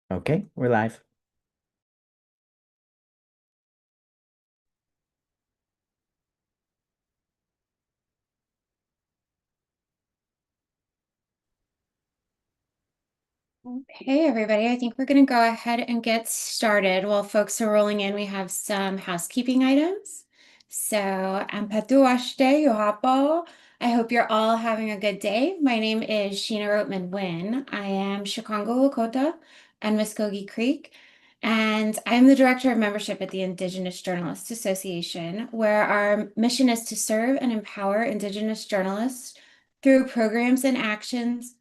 Okay, we're live. Hey everybody, I think we're going to go ahead and get started. While folks are rolling in, we have some housekeeping items. So, Ampatuashte Yohapo. I hope you're all having a good day. My name is Sheena Roatman Wynn. I am Chicago Lakota and Muskogee Creek, and I'm the Director of Membership at the Indigenous Journalists Association, where our mission is to serve and empower Indigenous journalists through programs and actions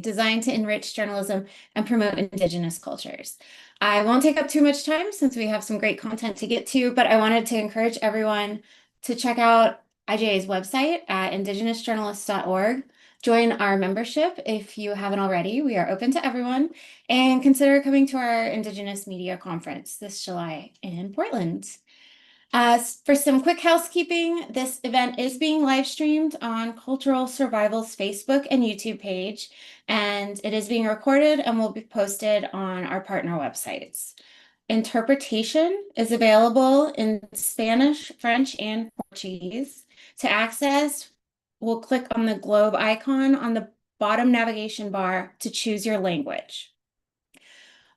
designed to enrich journalism and promote Indigenous cultures. I won't take up too much time since we have some great content to get to, but I wanted to encourage everyone to check out IJA's website at indigenousjournalists.org. Join our membership if you haven't already. We are open to everyone, and consider coming to our Indigenous Media Conference this July in Portland. For some quick housekeeping, this event is being live streamed on Cultural Survival's Facebook and YouTube page, and it is being recorded and will be posted on our partner websites. Interpretation is available in Spanish, French, and Portuguese. To access, we'll click on the globe icon on the bottom navigation bar to choose your language.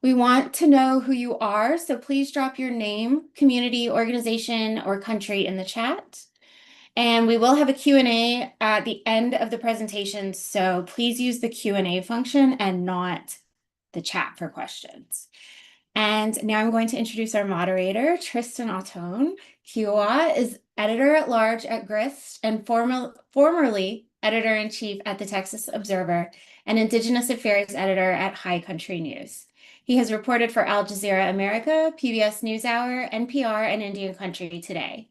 We want to know who you are, so please drop your name, community, organization, or country in the chat. And we will have a Q&A at the end of the presentation, so please use the Q&A function and not the chat for questions. And now I'm going to introduce our moderator, Tristan Ottone. Kiowa is editor-at-large at Grist and formerly editor-in-chief at the Texas Observer and Indigenous Affairs editor at High Country News. He has reported for Al Jazeera America, PBS NewsHour, NPR, and Indian Country Today.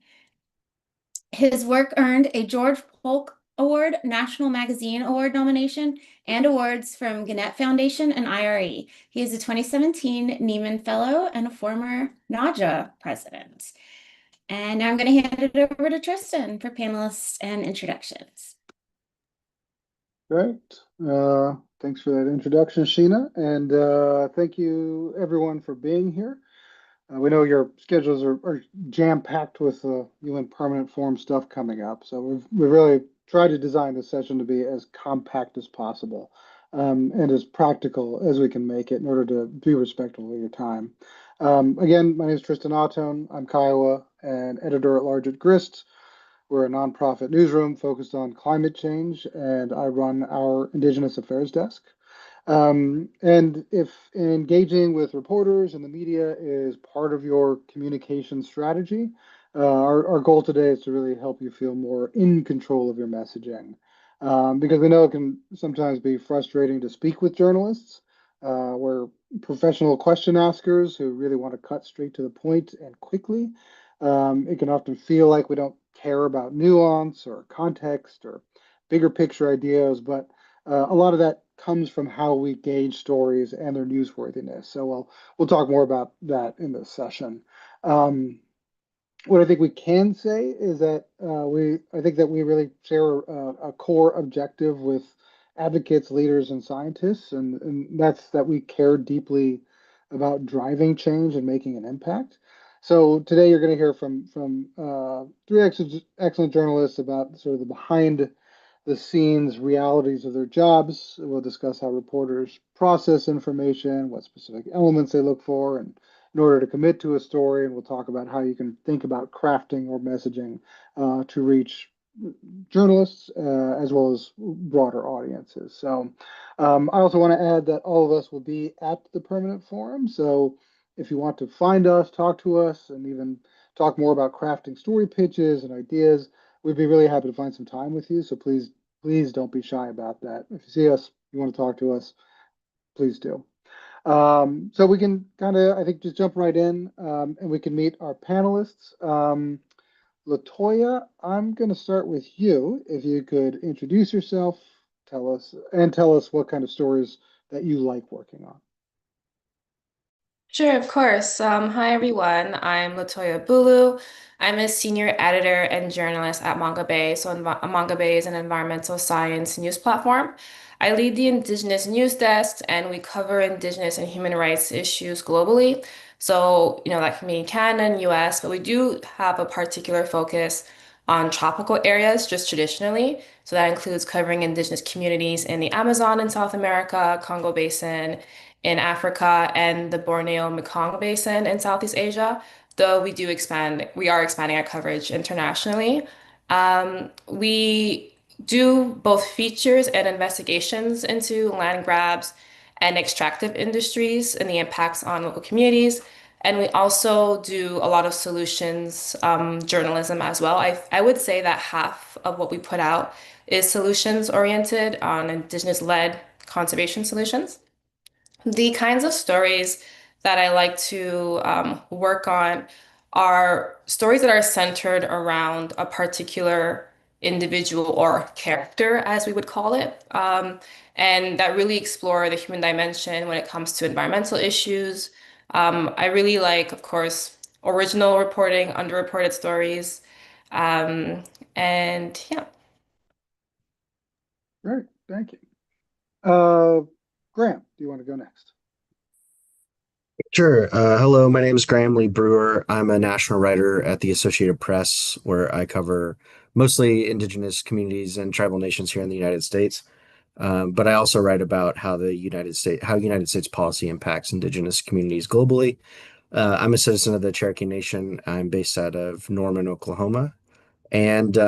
His work earned a George Polk Award, National Magazine Award nomination, and awards from Gannett Foundation and IRE. He is a 2017 Neiman Fellow and a former NAJA president. And now I'm going to hand it over to Tristan for panelists and introductions. Great. Thanks for that introduction, Sheena, and thank you everyone for being here. We know your schedules are jam-packed with UN Permanent Forum stuff coming up, so we've really tried to design this session to be as compact as possible and as practical as we can make it in order to be respectful of your time. Again, my name is Tristan Ottone. I'm Kiowa and editor-at-large at Grist. We're a nonprofit newsroom focused on climate change, and I run our Indigenous Affairs desk. And if engaging with reporters and the media is part of your communication strategy, our goal today is to really help you feel more in control of your messaging. Because we know it can sometimes be frustrating to speak with journalists. We're professional question askers who really want to cut straight to the point and quickly. It can often feel like we don't care about nuance or context or bigger picture ideas, but a lot of that comes from how we gauge stories and their newsworthiness. So we'll talk more about that in this session. What I think we can say is that I think that we really share a core objective with advocates, leaders, and scientists, and that's that we care deeply about driving change and making an impact. So today you're going to hear from three excellent journalists about sort of the behind the scenes realities of their jobs. We'll discuss how reporters process information, what specific elements they look for, and in order to commit to a story. And we'll talk about how you can think about crafting or messaging to reach journalists as well as broader audiences. So I also want to add that all of us will be at the permanent forum. So if you want to find us, talk to us, and even talk more about crafting story pitches and ideas, we'd be really happy to find some time with you. So please don't be shy about that. If you see us, you want to talk to us, please do. So we can kind of, I think, just jump right in and we can meet our panelists. Latoya, I'm going to start with you. If you could introduce yourself, tell us what kind of stories that you like working on. Sure, of course. Hi, everyone. I'm Latoya Bulu. I'm a senior editor and journalist at Manga Bay. Manga Bay is an environmental science news platform. I lead the Indigenous news desk, and we cover Indigenous and human rights issues globally. That can be in Canada and US, but we do have a particular focus on tropical areas just traditionally. So that includes covering Indigenous communities in the Amazon in South America, Congo Basin, in Africa and the Borneo Mekong Basin in Southeast Asia, though we are expanding our coverage internationally. We do both features and investigations into land grabs and extractive industries and the impacts on local communities. And we also do a lot of solutions journalism as well. I would say that half of what we put out is solutions oriented on Indigenous-led conservation solutions. The kinds of stories that I like to work on are stories that are centered around a particular individual or character, as we would call it, and that really explore the human dimension when it comes to environmental issues. I really like, of course, original reporting, underreported stories, um, and yeah. Great, thank you. Uh, Graham, do you want to go next? Sure. Hello, my name is Graham Lee Brewer. I'm a national writer at the Associated Press, where I cover mostly indigenous communities and tribal nations here in the United States. But I also write about how United States policy impacts indigenous communities globally. I'm a citizen of the Cherokee Nation. I'm based out of Norman, Oklahoma, and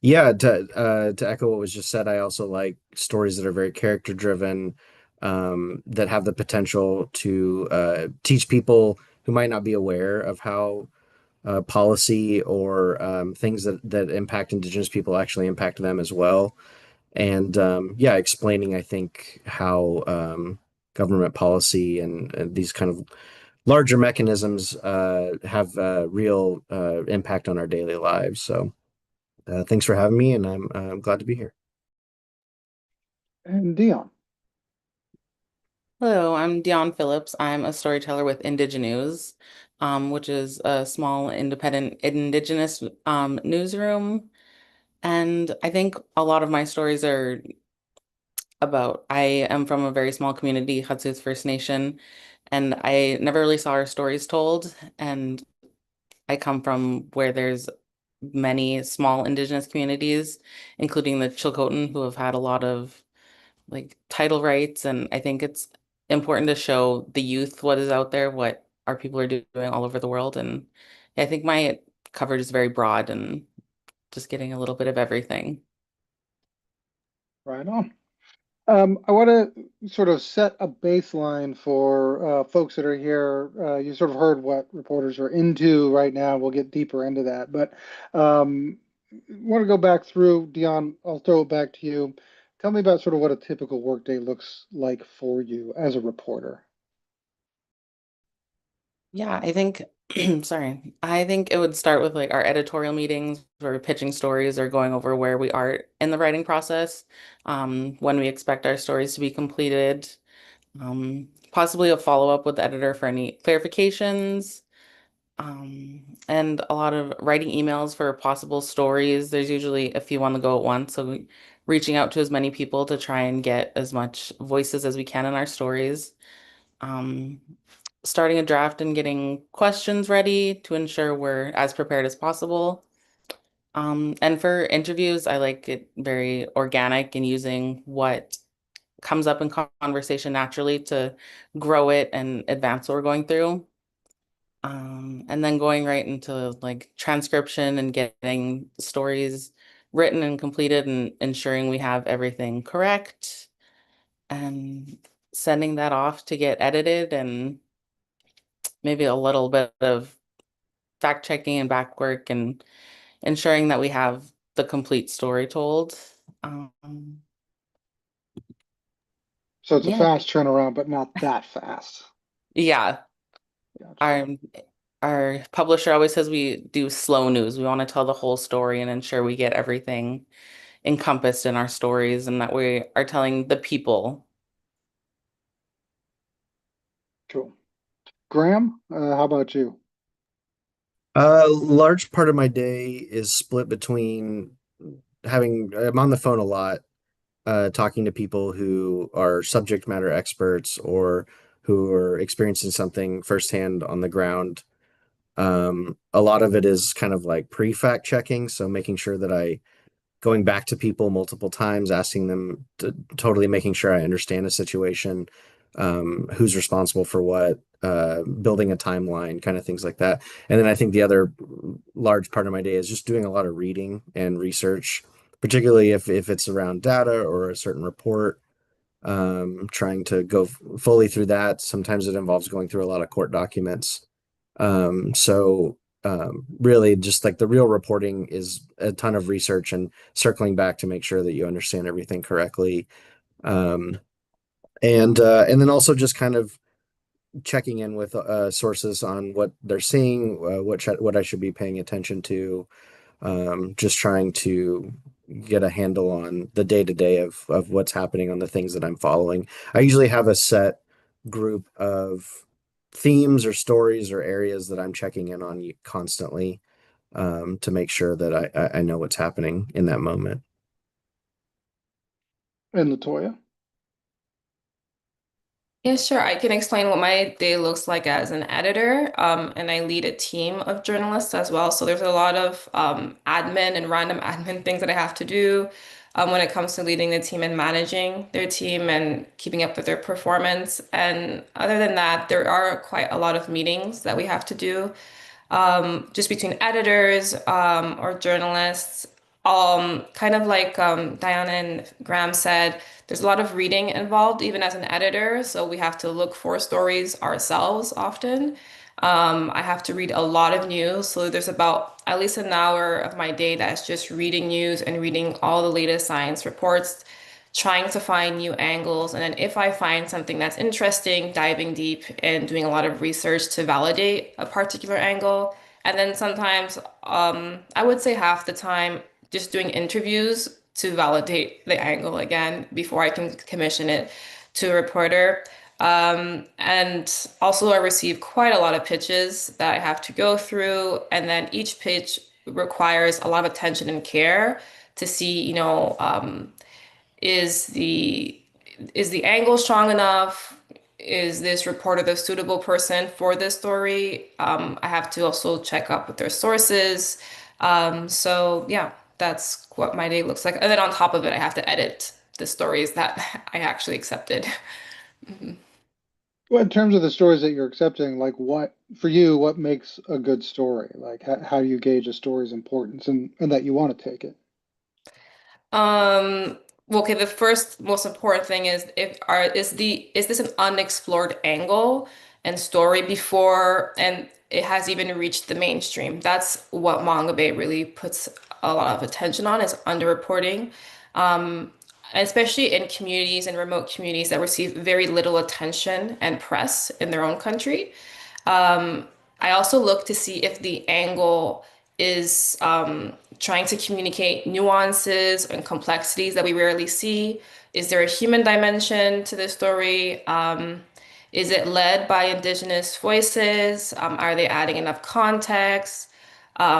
yeah, to echo what was just said, I also like stories that are very character driven, that have the potential to teach people who might not be aware of how policy or things that impact Indigenous people actually impact them as well. And yeah, explaining, I think, how government policy and these kind of larger mechanisms have real impact on our daily lives. So. Thanks for having me, and I'm glad to be here. And Dion. Hello, I'm Dion Phillips. I'm a storyteller with Indigenous, which is a small independent Indigenous newsroom. And I think a lot of my stories are I am from a very small community, Hatsu's First Nation, and I never really saw our stories told. And I come from where there's many small Indigenous communities, including the Chilcotin, who have had a lot of like title rights. And I think it's important to show the youth what is out there, what our people are doing all over the world. And I think my coverage is very broad and just getting a little bit of everything. Right on. I want to sort of set a baseline for folks that are here. You sort of heard what reporters are into right now. We'll get deeper into that, but want to go back through, Dion. I'll throw it back to you. Tell me about sort of what a typical workday looks like for you as a reporter. Yeah, I think, sorry, I think it would start with like our editorial meetings where we're pitching stories or going over where we are in the writing process, when we expect our stories to be completed, possibly a follow-up with the editor for any clarifications, and a lot of writing emails for possible stories. There's usually a few on the go at once, so reaching out to as many people to try and get as much voices as we can in our stories. Um, Starting a draft and getting questions ready to ensure we're as prepared as possible. And for interviews, I like it very organic and using what comes up in conversation naturally to grow it and advance what we're going through. And then going right into like transcription and getting stories written and completed and ensuring we have everything correct and sending that off to get edited and maybe a little bit of fact checking and back work and ensuring that we have the complete story told. Um, So it's a yeah, fast turnaround, but not that fast. yeah. Gotcha. Our our publisher always says we do slow news. We want to tell the whole story and ensure we get everything encompassed in our stories and that we are telling the people. Cool. Graham, how about you? A large part of my day is split between I'm on the phone a lot, talking to people who are subject matter experts or who are experiencing something firsthand on the ground. A lot of it is kind of like pre-fact checking, so making sure that going back to people multiple times, asking them to totally making sure I understand a situation, who's responsible for what, building a timeline, kind of things like that. And then I think the other large part of my day is just doing a lot of reading and research, particularly if it's around data or a certain report, trying to go fully through that. Sometimes it involves going through a lot of court documents. Really, just like the real reporting is a ton of research and circling back to make sure that you understand everything correctly. Um, and then also just kind of checking in with sources on what they're seeing, what I should be paying attention to, just trying to get a handle on the day to day of what's happening on the things that I'm following. I usually have a set group of themes or stories or areas that I'm checking in on constantly, to make sure that I know what's happening in that moment. And Latoya? Yeah, sure. I can explain what my day looks like as an editor, and I lead a team of journalists as well. So there's a lot of admin and random admin things that I have to do when it comes to leading the team and managing their team and keeping up with their performance. And other than that, there are quite a lot of meetings that we have to do just between editors or journalists. Kind of like Diana and Graham said, there's a lot of reading involved, even as an editor. So we have to look for stories ourselves often. I have to read a lot of news. So there's about at least an hour of my day that's just reading news and reading all the latest science reports, trying to find new angles. And then if I find something that's interesting, diving deep and doing a lot of research to validate a particular angle. And then sometimes, I would say half the time, just doing interviews to validate the angle again before I can commission it to a reporter. And also, I receive quite a lot of pitches that I have to go through. And then each pitch requires a lot of attention and care to see, is the angle strong enough? Is this reporter the suitable person for this story? I have to also check up with their sources. So yeah, that's what my day looks like. And then on top of it, I have to edit the stories that I actually accepted. Well, in terms of the stories that you're accepting, like for you, what makes a good story? Like how do you gauge a story's importance and that you want to take it? Um, well, okay, the first most important thing is is this an unexplored angle and story before and it has even reached the mainstream. That's what Manga Bay really puts a lot of attention on is underreporting. Um, Especially in communities and remote communities that receive very little attention and press in their own country. Um, I also look to see if the angle is trying to communicate nuances and complexities that we rarely see. Is there a human dimension to the story? Is it led by Indigenous voices? Are they adding enough context?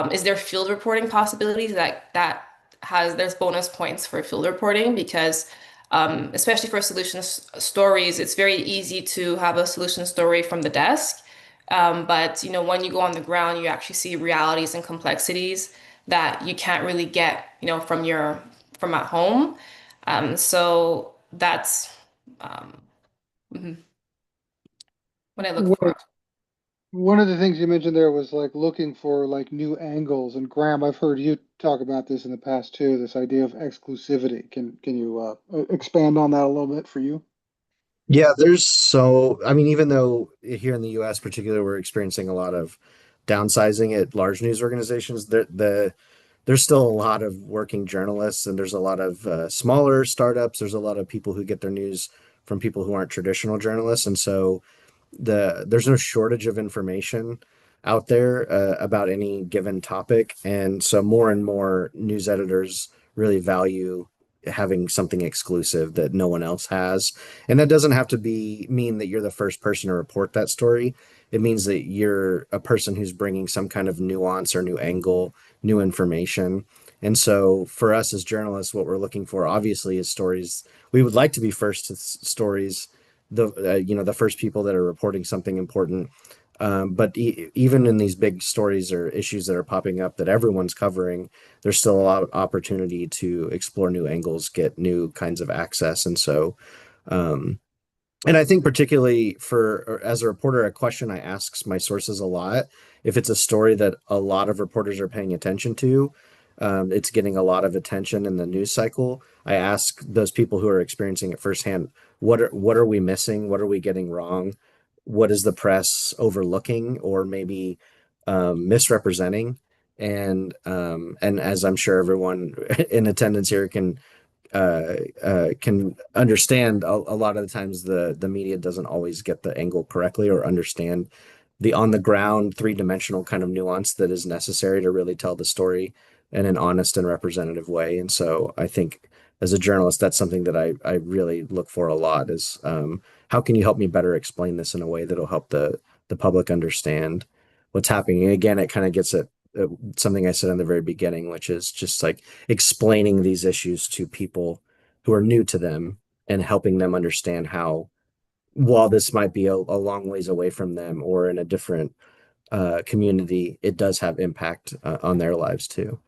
Is there field reporting possibilities that has there's bonus points for field reporting because especially for stories, it's very easy to have a solution story from the desk. But when you go on the ground, you actually see realities and complexities that you can't really get, from at home. So that's um, mhm, what I look One for. one of the things you mentioned there was like looking for like new angles. And Graham, I've heard you talk about this in the past too, this idea of exclusivity. Can you expand on that a little bit for you? Yeah, I mean, even though here in the US particularly we're experiencing a lot of downsizing at large news organizations, there's still a lot of working journalists and there's a lot of smaller startups. There's a lot of people who get their news from people who aren't traditional journalists. And so there's no shortage of information out there about any given topic. And so more and more news editors really value having something exclusive that no one else has. And that doesn't have to mean that you're the first person to report that story. It means that you're a person who's bringing some kind of nuance or new angle, new information. And so for us as journalists, what we're looking for obviously is stories. We would like to be first to stories, the first people that are reporting something important. But even in these big stories or issues that are popping up that everyone's covering, there's still a lot of opportunity to explore new angles, get new kinds of access. Um, and I think particularly as a reporter, a question I ask my sources a lot, if it's a story that a lot of reporters are paying attention to, it's getting a lot of attention in the news cycle. I ask those people who are experiencing it firsthand, what are we missing? What are we getting wrong? What is the press overlooking or maybe misrepresenting? And as I'm sure everyone in attendance here can understand, a lot of the times the media doesn't always get the angle correctly or understand the on the ground three-dimensional kind of nuance that is necessary to really tell the story in an honest and representative way. And so I think as a journalist, that's something that I really look for a lot is how can you help me better explain this in a way that'll help the public understand what's happening? And again, it kind of gets at something I said in the very beginning, which is just like explaining these issues to people who are new to them and helping them understand how, while this might be a long ways away from them or in a different community, it does have impact on their lives too.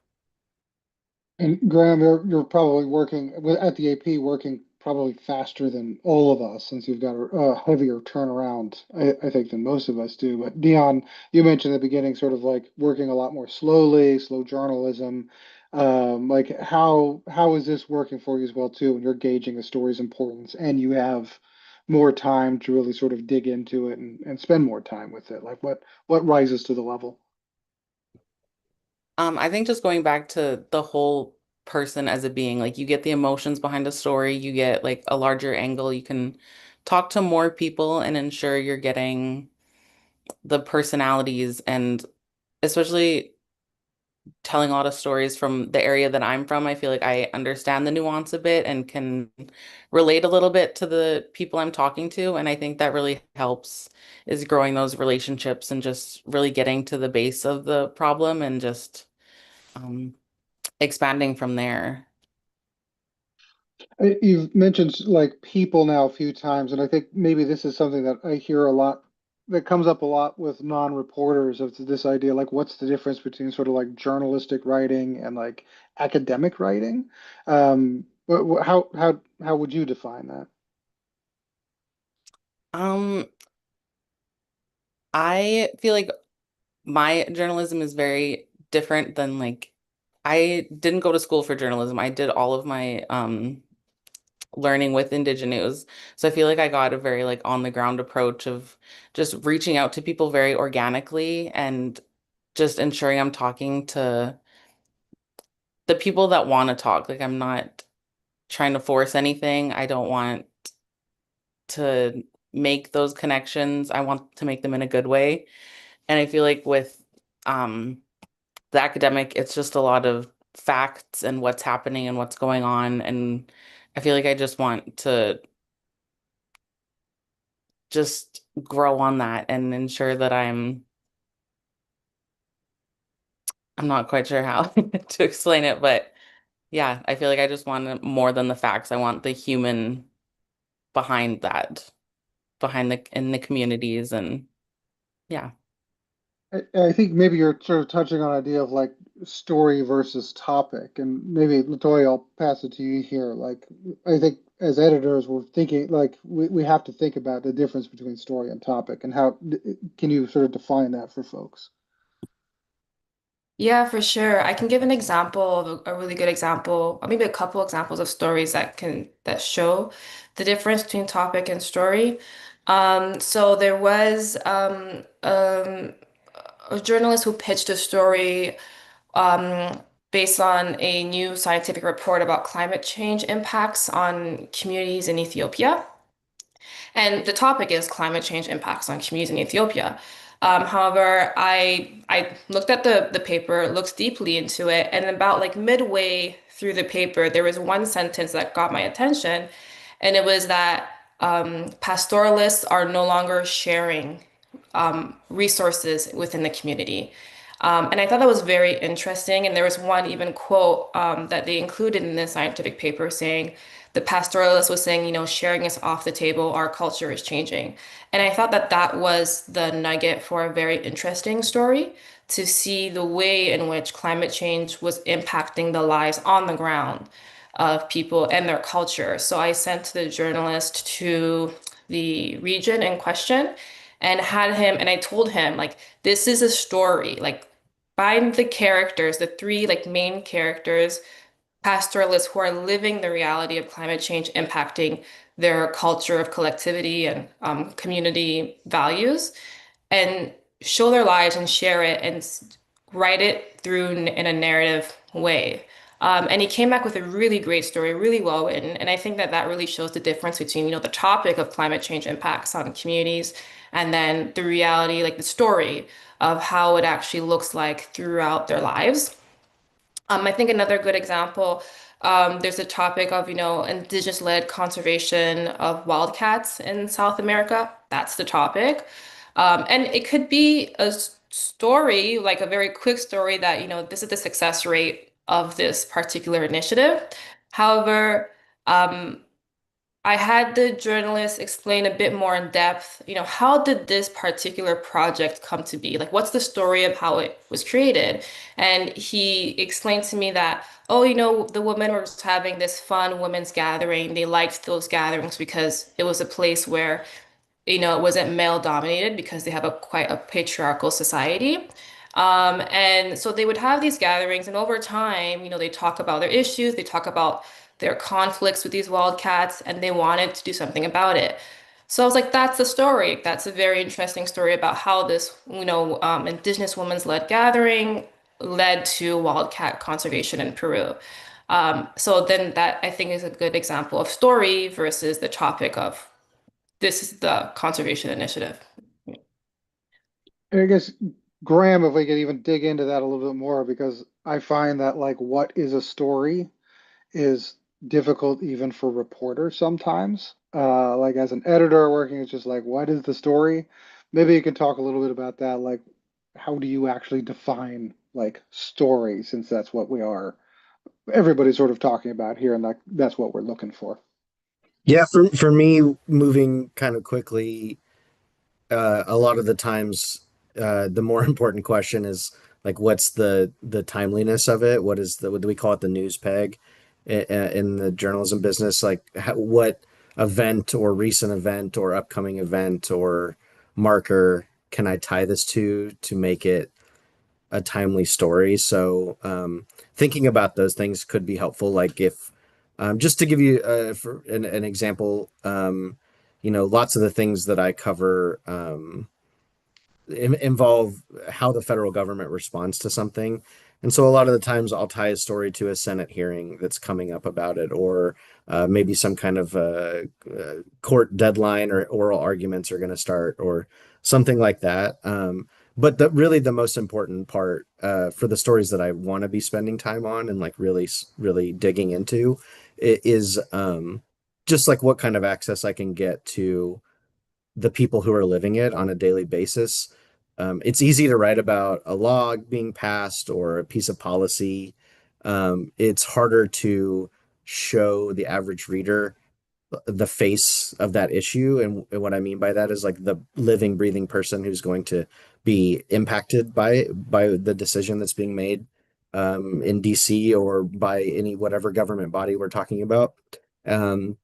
And Graham, you're probably working at the AP, working probably faster than all of us since you've got a heavier turnaround, I think, than most of us do. But Dion, you mentioned at the beginning, sort of like working a lot more slowly, slow journalism. Like how is this working for you as well too when you're gauging a story's importance and you have more time to really sort of dig into it and spend more time with it? Like what rises to the level? I think just going back to the whole person as a being, like you get the emotions behind a story, you get like a larger angle, you can talk to more people and ensure you're getting the personalities and especially telling a lot of stories from the area that I'm from, I feel like I understand the nuance a bit and can relate a little bit to the people I'm talking to. And I think that really helps is growing those relationships and just really getting to the base of the problem and just um, expanding from there. You've mentioned like people now a few times, and I think maybe this is something that I hear a lot that comes up a lot with non-reporters of this idea, like what's the difference between sort of like journalistic writing and like academic writing? How would you define that? Um, I feel like my journalism is very different than like I didn't go to school for journalism. I did all of my learning with Indigenous. So I feel like I got a very like on the ground approach of just reaching out to people very organically and just ensuring I'm talking to the people that want to talk. Like I'm not trying to force anything. I don't want to make those connections. I want to make them in a good way. And I feel like with um the academic, it's just a lot of facts and what's happening and what's going on. And I feel like I just want to just grow on that and ensure that I'm not quite sure how to explain it, but yeah, I feel like I just want more than the facts. I want the human behind that, behind the in the communities and yeah. I think maybe you're sort of touching on an idea of like story versus topic, and maybe Latoya, I'll pass it to you here. Like, I think as editors, we're thinking like we have to think about the difference between story and topic, and how can you sort of define that for folks? Yeah, for sure. I can give an example of a really good example, or maybe a couple examples of stories that show the difference between topic and story. So there was a journalist who pitched a story um, based on a new scientific report about climate change impacts on communities in Ethiopia. And the topic is climate change impacts on communities in Ethiopia. However, I looked at the paper, looked deeply into it, and about like midway through the paper, there was one sentence that got my attention, and it was that pastoralists are no longer sharing resources within the community. And I thought that was very interesting. And there was one even quote that they included in the scientific paper saying, the pastoralist was saying, sharing is off the table, our culture is changing. And I thought that that was the nugget for a very interesting story to see the way in which climate change was impacting the lives on the ground of people and their culture. So I sent the journalist to the region in question and had him, and I told him, like, this is a story. Like, find the characters, the three like main characters, pastoralists who are living the reality of climate change impacting their culture of collectivity and community values, and show their lives and share it and write it through in a narrative way. And he came back with a really great story, really well written. And I think that that really shows the difference between, the topic of climate change impacts on communities and then the reality, like the story of how it actually looks like throughout their lives. I think another good example, there's a topic of, indigenous-led conservation of wildcats in South America. That's the topic. And it could be a story, like a very quick story that, this is the success rate of this particular initiative. However, um, I had the journalist explain a bit more in depth, how did this particular project come to be? Like, what's the story of how it was created? And he explained to me that, oh, the women were just having this fun women's gathering. They liked those gatherings because it was a place where it wasn't male dominated because they have a quite a patriarchal society. And so they would have these gatherings, and over time, they talk about their issues, they talk about their conflicts with these wildcats, and they wanted to do something about it. So I was like, that's a story. That's a very interesting story about how this, Indigenous women's led gathering led to wildcat conservation in Peru. So then that I think is a good example of story versus the topic of this is the conservation initiative. And I guess, Graham, if we could even dig into that a little bit more, because I find that like what is a story is difficult even for reporters sometimes. Like as an editor working, it's just like, what is the story? Maybe you can talk a little bit about that. Like, how do you actually define like story, since that's what we are, everybody's sort of talking about here, and that's what we're looking for. Yeah, for me, moving kind of quickly, a lot of the times, the more important question is like, what's the timeliness of it? What do we call it? The news peg in the journalism business? Like, what event or recent event or upcoming event or marker can I tie this to make it a timely story? So, thinking about those things could be helpful. Like if, just to give you for an example, lots of the things that I cover involve how the federal government responds to something. And so a lot of the times I'll tie a story to a Senate hearing that's coming up about it, or maybe some kind of court deadline or oral arguments are going to start, or something like that. But really the most important part for the stories that I want to be spending time on and like really, really digging into is just like what kind of access I can get to the people who are living it on a daily basis. It's easy to write about a law being passed or a piece of policy. It's harder to show the average reader the face of that issue. And what I mean by that is like the living, breathing person who's going to be impacted by the decision that's being made in DC or by any whatever government body we're talking about. Um,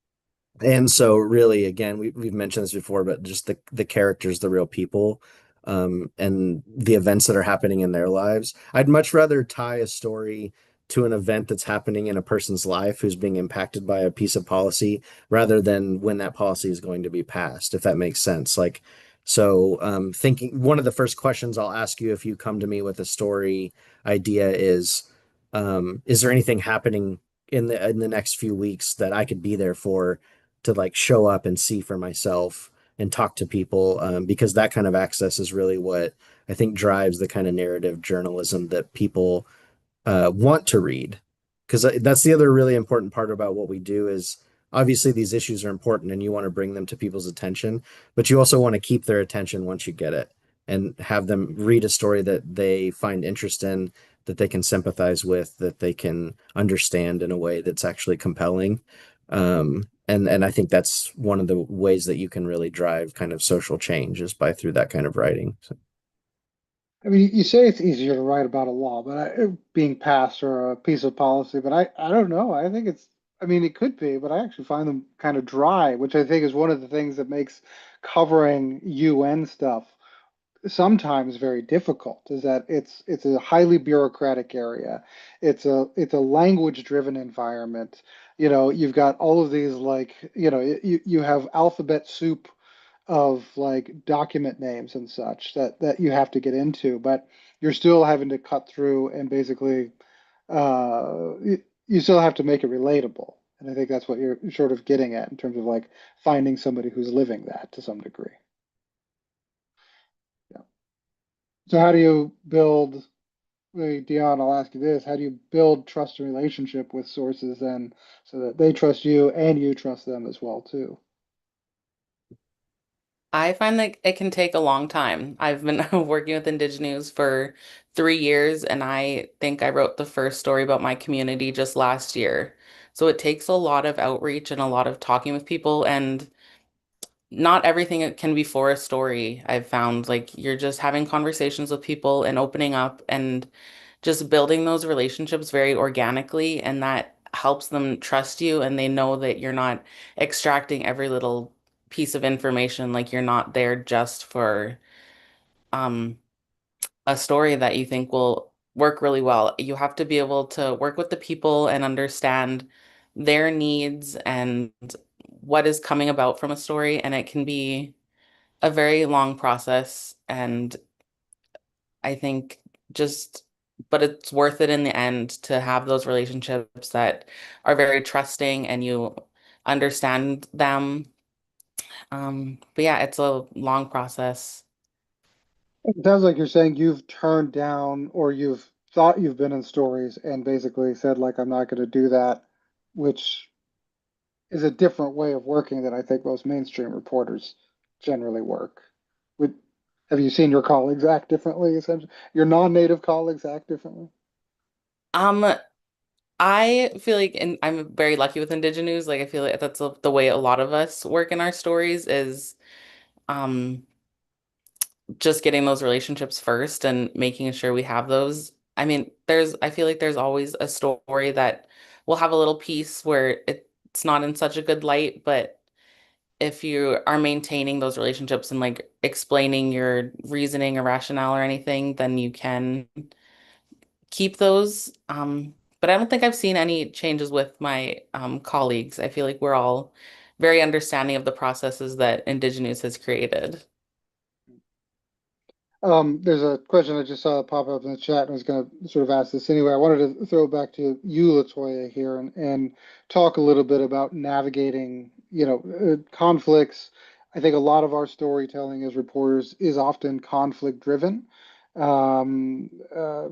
and so really, again, we've mentioned this before, but just the characters, the real people, and the events that are happening in their lives. I'd much rather tie a story to an event that's happening in a person's life who's being impacted by a piece of policy rather than when that policy is going to be passed, if that makes sense. Like, so thinking one of the first questions I'll ask you if you come to me with a story idea is there anything happening in the next few weeks that I could be there for to like show up and see for myself and talk to people, because that kind of access is really what I think drives the kind of narrative journalism that people want to read. Because that's the other really important part about what we do is obviously these issues are important and you want to bring them to people's attention, but you also want to keep their attention once you get it and have them read a story that they find interest in, that they can sympathize with, that they can understand in a way that's actually compelling. And I think that's one of the ways that you can really drive kind of social change is by through that kind of writing. So. I mean, you say it's easier to write about a law, but being passed or a piece of policy, but I don't know. I think I mean, it could be, but I actually find them kind of dry, which I think is one of the things that makes covering UN stuff sometimes very difficult, is that it's a highly bureaucratic area. It's a language driven environment. You've got all of these, like, you have alphabet soup of like document names and such that you have to get into, but you're still having to cut through and basically you still have to make it relatable. And I think that's what you're sort of getting at in terms of like finding somebody who's living that to some degree. Yeah. So how do you build, Dion, I'll ask you this, how do you build trust and relationship with sources then so that they trust you and you trust them as well too? I find that it can take a long time. I've been working with Indigenous for 3 years, and I think I wrote the first story about my community just last year. So it takes a lot of outreach and a lot of talking with people, and not everything can be for a story. I've found like you're just having conversations with people and opening up and just building those relationships very organically, and that helps them trust you and they know that you're not extracting every little piece of information, like you're not there just for um a story that you think will work really well. You have to be able to work with the people and understand their needs and what is coming about from a story, and it can be a very long process. And I think just, but it's worth it in the end to have those relationships that are very trusting and you understand them. But yeah, it's a long process. It sounds like you're saying you've turned down or you've thought you've been in stories and basically said, like, I'm not going to do that, which is a different way of working than I think most mainstream reporters generally work. Would Have you seen your colleagues act differently, essentially? Your non-native colleagues act differently? Um, I feel like, and I'm very lucky with Indigenous, like I feel like that's the way a lot of us work in our stories is um just getting those relationships first and making sure we have those. I mean, I feel like there's always a story that will have a little piece where it's not in such a good light, but if you are maintaining those relationships and like explaining your reasoning or rationale or anything, then you can keep those. But I don't think I've seen any changes with my colleagues. I feel like we're all very understanding of the processes that Indigenous has created. There's a question I just saw pop up in the chat, and I was going to sort of ask this anyway. I wanted to throw back to you, Latoya, here, and talk a little bit about navigating, conflicts. I think a lot of our storytelling as reporters is often conflict driven. Um, uh,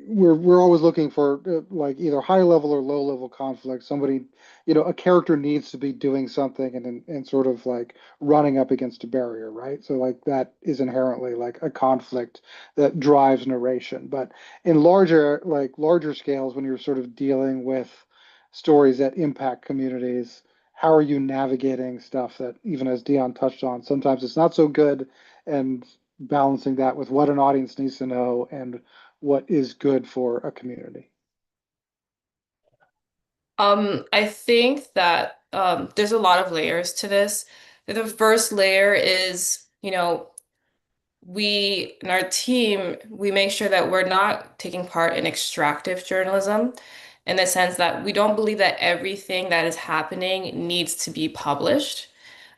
we're always looking for like either high level or low level conflict. Somebody, a character needs to be doing something and sort of like running up against a barrier, right? So like that is inherently like a conflict that drives narration. But in larger scales, when you're sort of dealing with stories that impact communities, how are you navigating stuff that, even as Dion touched on, sometimes it's not so good, and balancing that with what an audience needs to know and what is good for a community? I think that there's a lot of layers to this. The first layer is, we in our team, we make sure that we're not taking part in extractive journalism in the sense that we don't believe that everything that is happening needs to be published.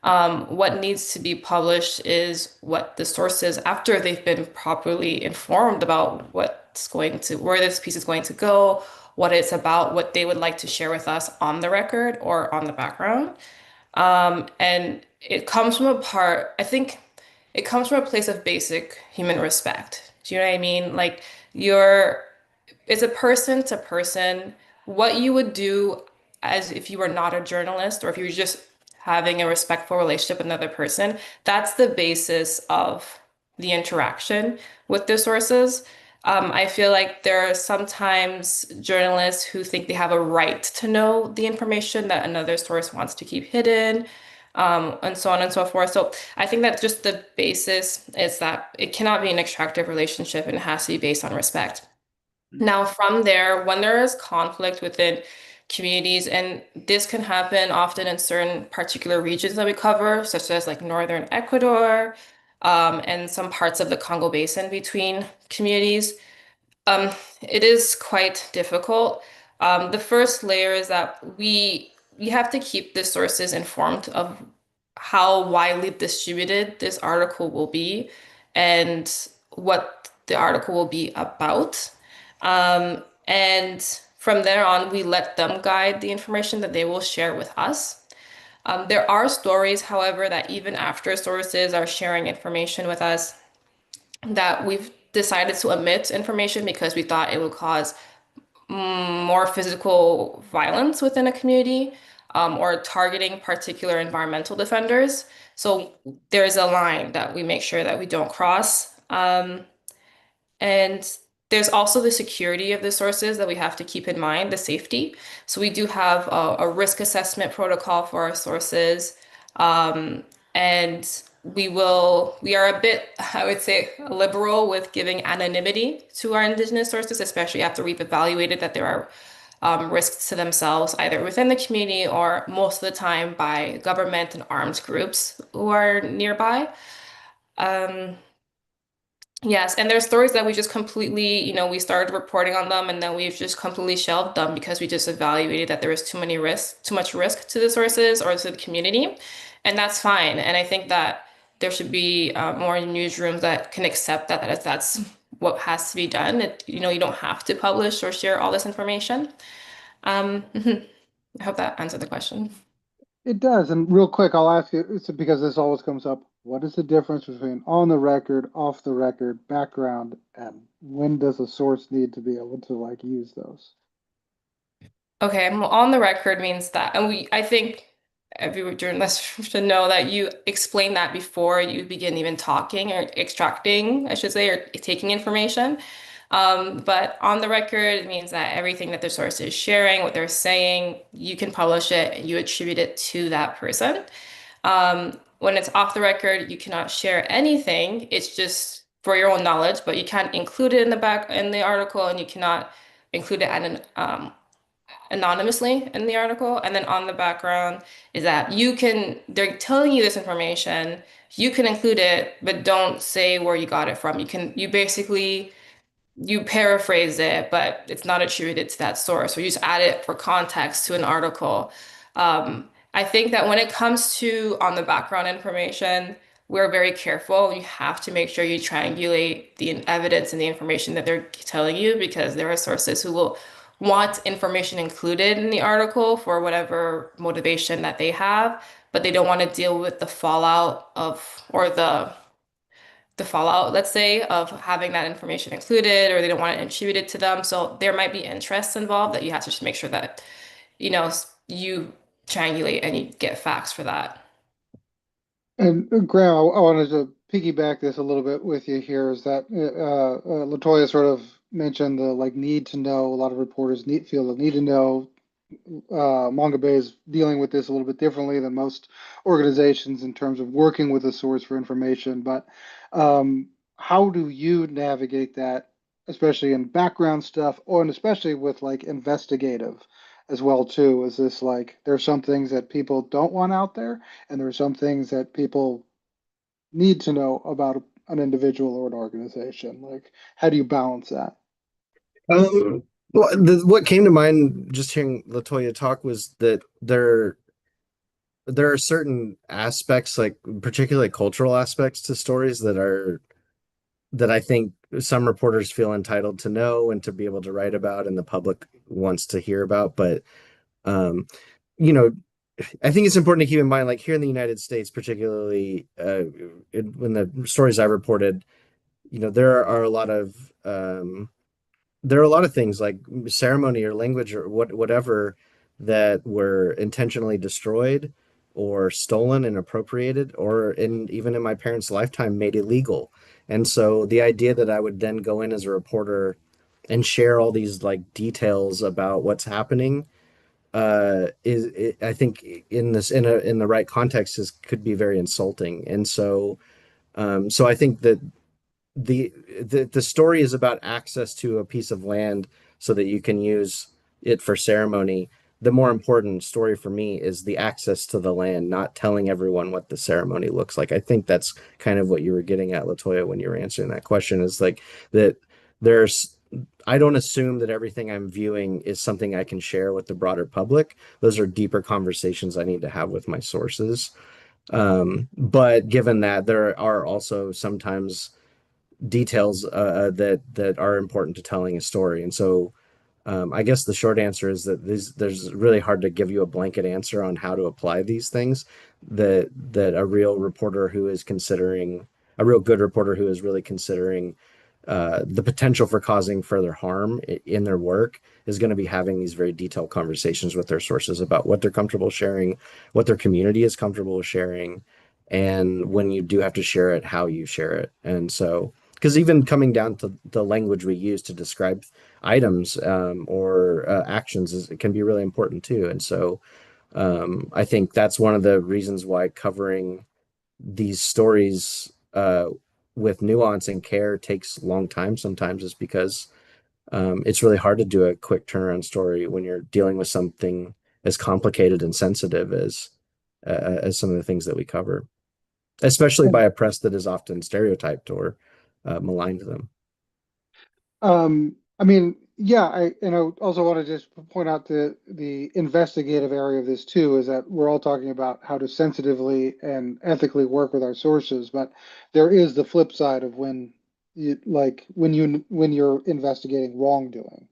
What needs to be published is what the sources, after they've been properly informed about where this piece is going to go, what it's about, what they would like to share with us on the record or on the background. And it comes from I think it comes from a place of basic human respect. Do you know what I mean? Like you're, it's a person to person. What you would do as if you were not a journalist or if you were just having a respectful relationship with another person, that's the basis of the interaction with the sources. I feel like there are sometimes journalists who think they have a right to know the information that another source wants to keep hidden, and so on and so forth. So I think that just the basis is that it cannot be an extractive relationship and it has to be based on respect. Now, from there, when there is conflict within communities, and this can happen often in certain particular regions that we cover, such as like northern Ecuador, and some parts of the Congo Basin between communities, um, it is quite difficult. The first layer is that we have to keep the sources informed of how widely distributed this article will be and what the article will be about. And from there on, we let them guide the information that they will share with us. There are stories, however, that even after sources are sharing information with us, that we've decided to omit information because we thought it would cause more physical violence within a community, or targeting particular environmental defenders. So there's a line that we make sure that we don't cross. And there's also the security of the sources that we have to keep in mind, the safety. So we do have a risk assessment protocol for our sources. And we are a bit, I would say, liberal with giving anonymity to our Indigenous sources, especially after we've evaluated that there are risks to themselves, either within the community or most of the time by government and armed groups who are nearby. Um, Yes, and there's stories that we just completely, we started reporting on them and then we've just completely shelved them because we just evaluated that there was too much risk to the sources or to the community. And that's fine. And I think that there should be more newsrooms that can accept that if that's what has to be done. You don't have to publish or share all this information. Mhm. I hope that answered the question. It does. And real quick, I'll ask you, it's because this always comes up. What is the difference between on the record, off the record, background, and when does a source need to be able to like use those? Okay, well, on the record means that, and I think every journalist should know that you explain that before you begin even talking or extracting, I should say, or taking information. But on the record, it means that everything that the source is sharing, what they're saying, you can publish it and you attribute it to that person. When it's off the record, you cannot share anything. It's just for your own knowledge, but you can't include it in the article, and you cannot include it at anonymously in the article. And then on the background is that they're telling you this information, you can include it, but don't say where you got it from. You paraphrase it, but it's not attributed to that source, or you just add it for context to an article. I think that when it comes to on the background information, we're very careful. You have to make sure you triangulate the evidence and the information that they're telling you, because there are sources who will want information included in the article for whatever motivation that they have, but they don't want to deal with the fallout or the fallout, let's say, of having that information included, or they don't want it attributed to them. So there might be interests involved that you have to just make sure that, you triangulate and you get facts for that. And Graham, I wanted to piggyback this a little bit with you here. Is that Latoya sort of mentioned the like need to know. A lot of reporters feel the need to know. Manga Bay is dealing with this a little bit differently than most organizations in terms of working with a source for information. But how do you navigate that, especially in background stuff, or and especially with like investigative as well too? Is this like there's some things that people don't want out there, and there are some things that people need to know about an individual or an organization? Like, how do you balance that? Well, what came to mind just hearing Latoya talk was that there are certain aspects, like particularly cultural aspects to stories that I think some reporters feel entitled to know and to be able to write about, and the public wants to hear about. But um, you know, I think it's important to keep in mind, like here in the United States, particularly when the stories I reported, there are a lot of there are a lot of things like ceremony or language or whatever that were intentionally destroyed or stolen and appropriated, or even in my parents' lifetime made illegal. And so the idea that I would then go in as a reporter and share all these like details about what's happening I think in this in the right context is could be very insulting. And so I think that the the story is about access to a piece of land so that you can use it for ceremony. The more important story for me is the access to the land, not telling everyone what the ceremony looks like. I think that's kind of what you were getting at, Latoya, when you were answering that question, is like that there's I don't assume that everything I'm viewing is something I can share with the broader public. Those are deeper conversations I need to have with my sources. But given that, there are also sometimes details that are important to telling a story. And so I guess the short answer is that there's really hard to give you a blanket answer on how to apply these things. That a real reporter who is considering a real good reporter who is really considering the potential for causing further harm in their work is going to be having these very detailed conversations with their sources about what they're comfortable sharing, what their community is comfortable with sharing, and when you do have to share it, how you share it. And so, because even coming down to the language we use to describe items or actions it can be really important too. And so I think that's one of the reasons why covering these stories with nuance and care takes a long time sometimes is because it's really hard to do a quick turnaround story when you're dealing with something as complicated and sensitive as some of the things that we cover, especially by a press that is often stereotyped or maligned them. I mean, yeah, I also want to just point out the investigative area of this too, is that we're all talking about how to sensitively and ethically work with our sources, but there is the flip side of when you're investigating wrongdoing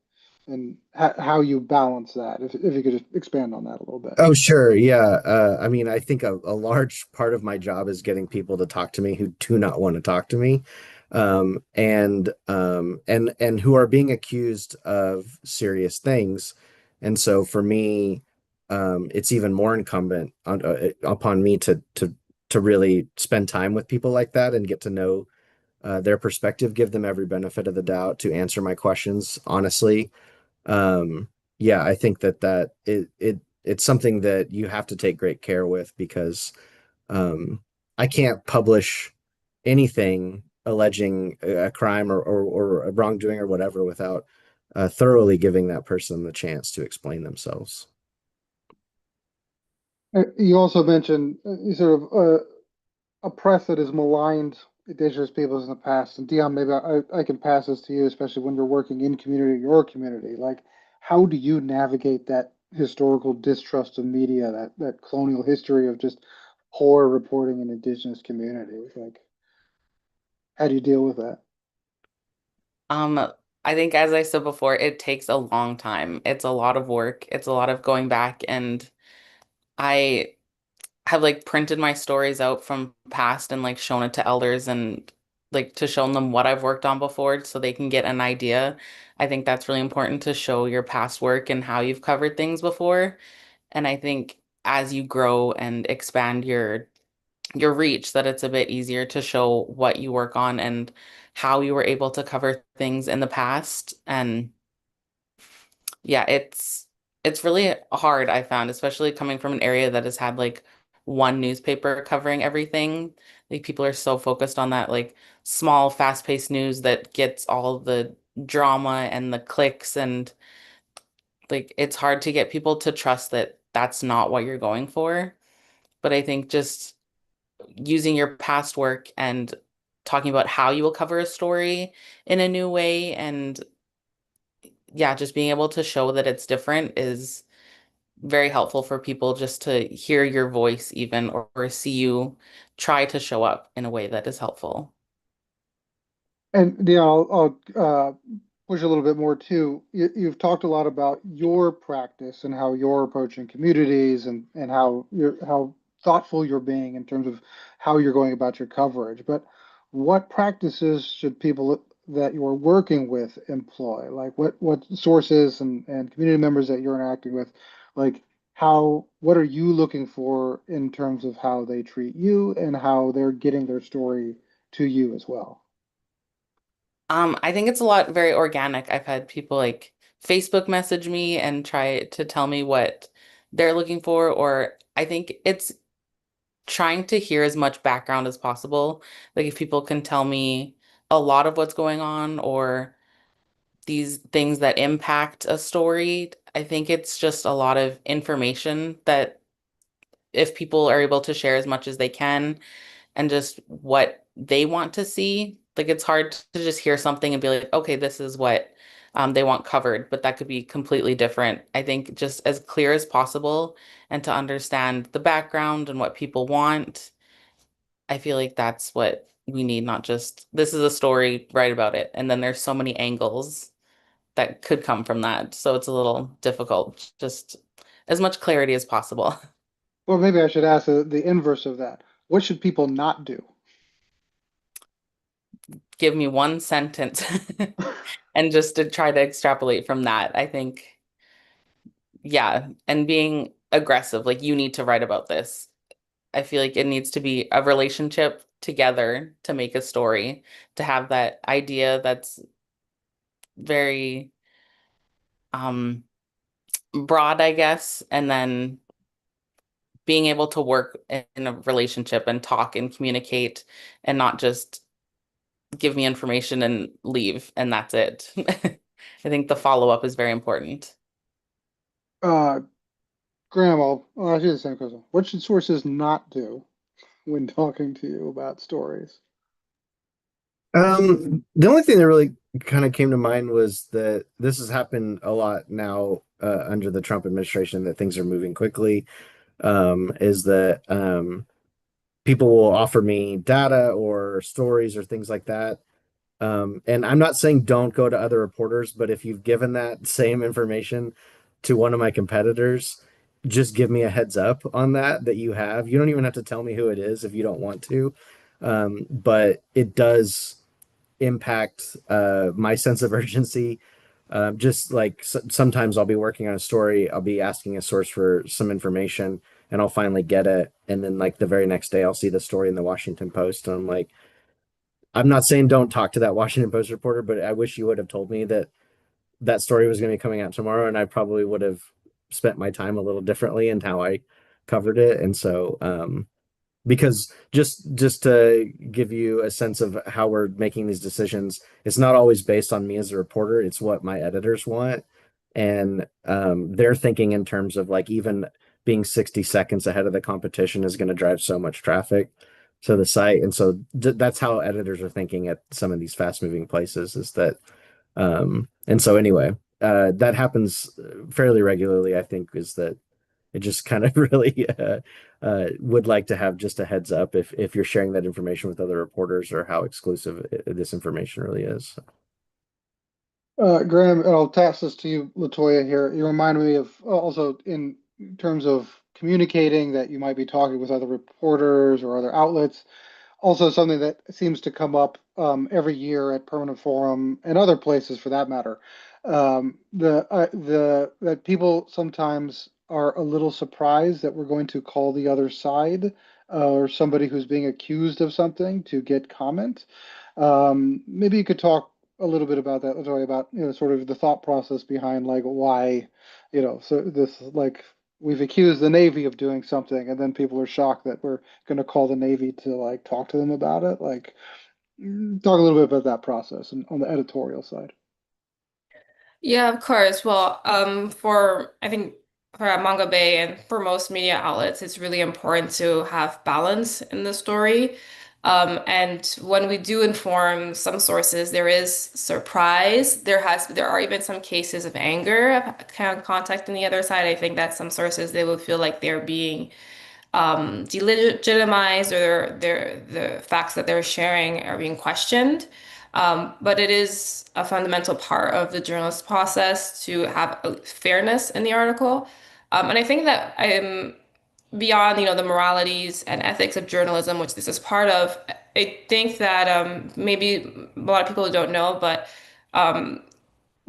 and how you balance that. If you could just expand on that a little bit. Oh, sure. Yeah. I mean, I think a large part of my job is getting people to talk to me who do not want to talk to me, and who are being accused of serious things. And so for me, it's even more incumbent upon me to really spend time with people like that and get to know their perspective, give them every benefit of the doubt, to answer my questions honestly. Yeah, I think that it's something that you have to take great care with because um, I can't publish anything alleging a crime or a wrongdoing or whatever without thoroughly giving that person the chance to explain themselves. You also mentioned sort of a press that has maligned indigenous peoples in the past. And Dion, maybe I can pass this to you, especially when you're working in community, your community. Like, how do you navigate that historical distrust of media, that colonial history of just poor reporting in indigenous communities? Like, how do you deal with that? Um, I think as I said before, it takes a long time. It's a lot of work. It's a lot of going back, and I have like printed my stories out from past and like shown it to elders and like to show them what I've worked on before so they can get an idea. I think that's really important to show your past work and how you've covered things before. And I think as you grow and expand your reach, that it's a bit easier to show what you work on and how you were able to cover things in the past. And yeah, it's really hard, I found, especially coming from an area that has had like one newspaper covering everything. Like people are so focused on that like small, fast-paced news that gets all the drama and the clicks, and like it's hard to get people to trust that that's not what you're going for. But I think just using your past work and talking about how you will cover a story in a new way, and yeah, just being able to show that it's different is very helpful for people just to hear your voice even, or see you try to show up in a way that is helpful. And Dion, I'll push a little bit more too. You've talked a lot about your practice and how you're approaching communities and how thoughtful you're being in terms of how you're going about your coverage. But what practices should people that you're working with employ? Like what sources and community members that you're interacting with, like what are you looking for in terms of how they treat you and how they're getting their story to you as well? I think it's a lot very organic. I've had people like Facebook message me and try to tell me what they're looking for, or I think it's trying to hear as much background as possible. Like if people can tell me a lot of what's going on or these things that impact a story, I think it's just a lot of information that if people are able to share as much as they can and just what they want to see. Like it's hard to just hear something and be like, okay, this is what they want covered, but that could be completely different. I think just as clear as possible and to understand the background and what people want. I feel like that's what we need, not just this is a story, write about it. And then there's so many angles that could come from that. So it's a little difficult, just as much clarity as possible. Well, maybe I should ask the inverse of that. What should people not do? Give me one sentence and just to try to extrapolate from that. I think, yeah, and being aggressive, like you need to write about this. I feel like it needs to be a relationship together to make a story, to have that idea that's very um broad, I guess, and then being able to work in a relationship and talk and communicate and not just give me information and leave and that's it. I think the follow-up is very important. Uh, Graham, I'll ask you the same question. What should sources not do when talking to you about stories? The only thing that really kind of came to mind was that this has happened a lot now under the Trump administration, that things are moving quickly. Is that people will offer me data or stories or things like that. And I'm not saying don't go to other reporters, but if you've given that same information to one of my competitors, just give me a heads up on that you have. You don't even have to tell me who it is if you don't want to. But it does impact my sense of urgency. Just like sometimes I'll be working on a story, I'll be asking a source for some information, and I'll finally get it. And then, like, the very next day, I'll see the story in the Washington Post, and I'm like, I'm not saying don't talk to that Washington Post reporter, but I wish you would have told me that that story was going to be coming out tomorrow, and I probably would have spent my time a little differently in how I covered it. And so, because just to give you a sense of how we're making these decisions, it's not always based on me as a reporter. It's what my editors want, and they're thinking in terms of, like, even being 60 seconds ahead of the competition is going to drive so much traffic to the site. And so that's how editors are thinking at some of these fast moving places, is that and so anyway, that happens fairly regularly. I think is that it just kind of really would like to have just a heads up if you're sharing that information with other reporters, or how exclusive this information really is. Graham, and I'll pass this to you, Latoya, here. You remind me of also in terms of communicating that you might be talking with other reporters or other outlets. Also, something that seems to come up every year at Permanent Forum and other places for that matter. The that people sometimes are a little surprised that we're going to call the other side or somebody who's being accused of something to get comment. Maybe you could talk a little bit about that, Latoya, about sort of the thought process behind like why, so this like we've accused the Navy of doing something, and then people are shocked that we're going to call the Navy to like talk to them about it. Like, talk a little bit about that process and on the editorial side. Yeah, of course. Well, for I think for Manga Bay and for most media outlets, it's really important to have balance in the story. And when we do inform some sources, there is surprise. There are even some cases of anger of kind of contacting the other side. I think that some sources they will feel like they're being delegitimized or the facts that they're sharing are being questioned. But it is a fundamental part of the journalist process to have a fairness in the article. And I think that I'm beyond, the moralities and ethics of journalism, which this is part of. I think that maybe a lot of people don't know, but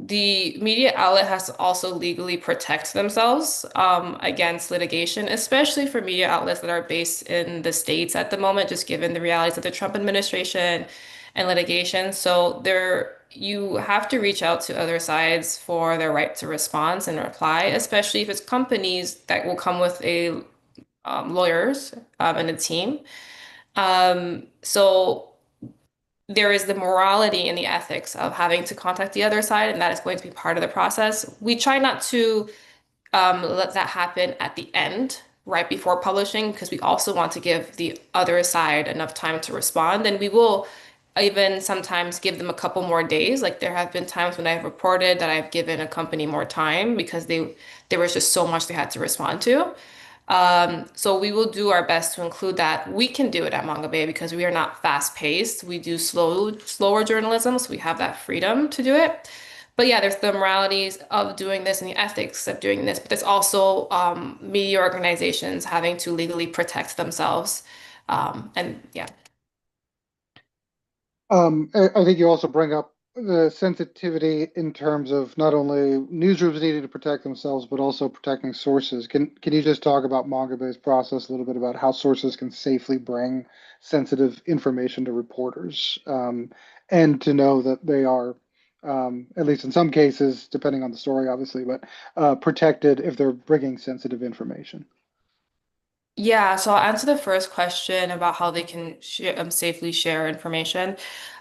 the media outlet has to also legally protect themselves against litigation, especially for media outlets that are based in the States at the moment, just given the realities of the Trump administration and litigation. So you have to reach out to other sides for their right to response and reply, especially if it's companies that will come with a lawyers and a team. So there is the morality and the ethics of having to contact the other side, and that is going to be part of the process. We try not to let that happen at the end, right before publishing, because we also want to give the other side enough time to respond. And we will even sometimes give them a couple more days. Like there have been times when I've reported that I've given a company more time because there was just so much they had to respond to. So we will do our best to include that. We can do it at Manga Bay because we are not fast paced. We do slower journalism, so we have that freedom to do it. But yeah, there's the moralities of doing this and the ethics of doing this, but there's also media organizations having to legally protect themselves. And yeah. I think you also bring up the sensitivity in terms of not only newsrooms needing to protect themselves, but also protecting sources. Can you just talk about manga-based process a little bit about how sources can safely bring sensitive information to reporters, and to know that they are, at least in some cases, depending on the story, obviously, but protected if they're bringing sensitive information. Yeah, so I'll answer the first question about how they can safely share information.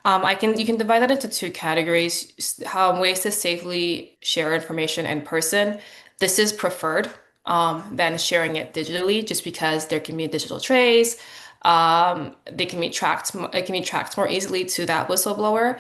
You can divide that into two categories. How ways to safely share information in person. This is preferred than sharing it digitally, just because there can be a digital trace. They can be tracked. It can be tracked more easily to that whistleblower.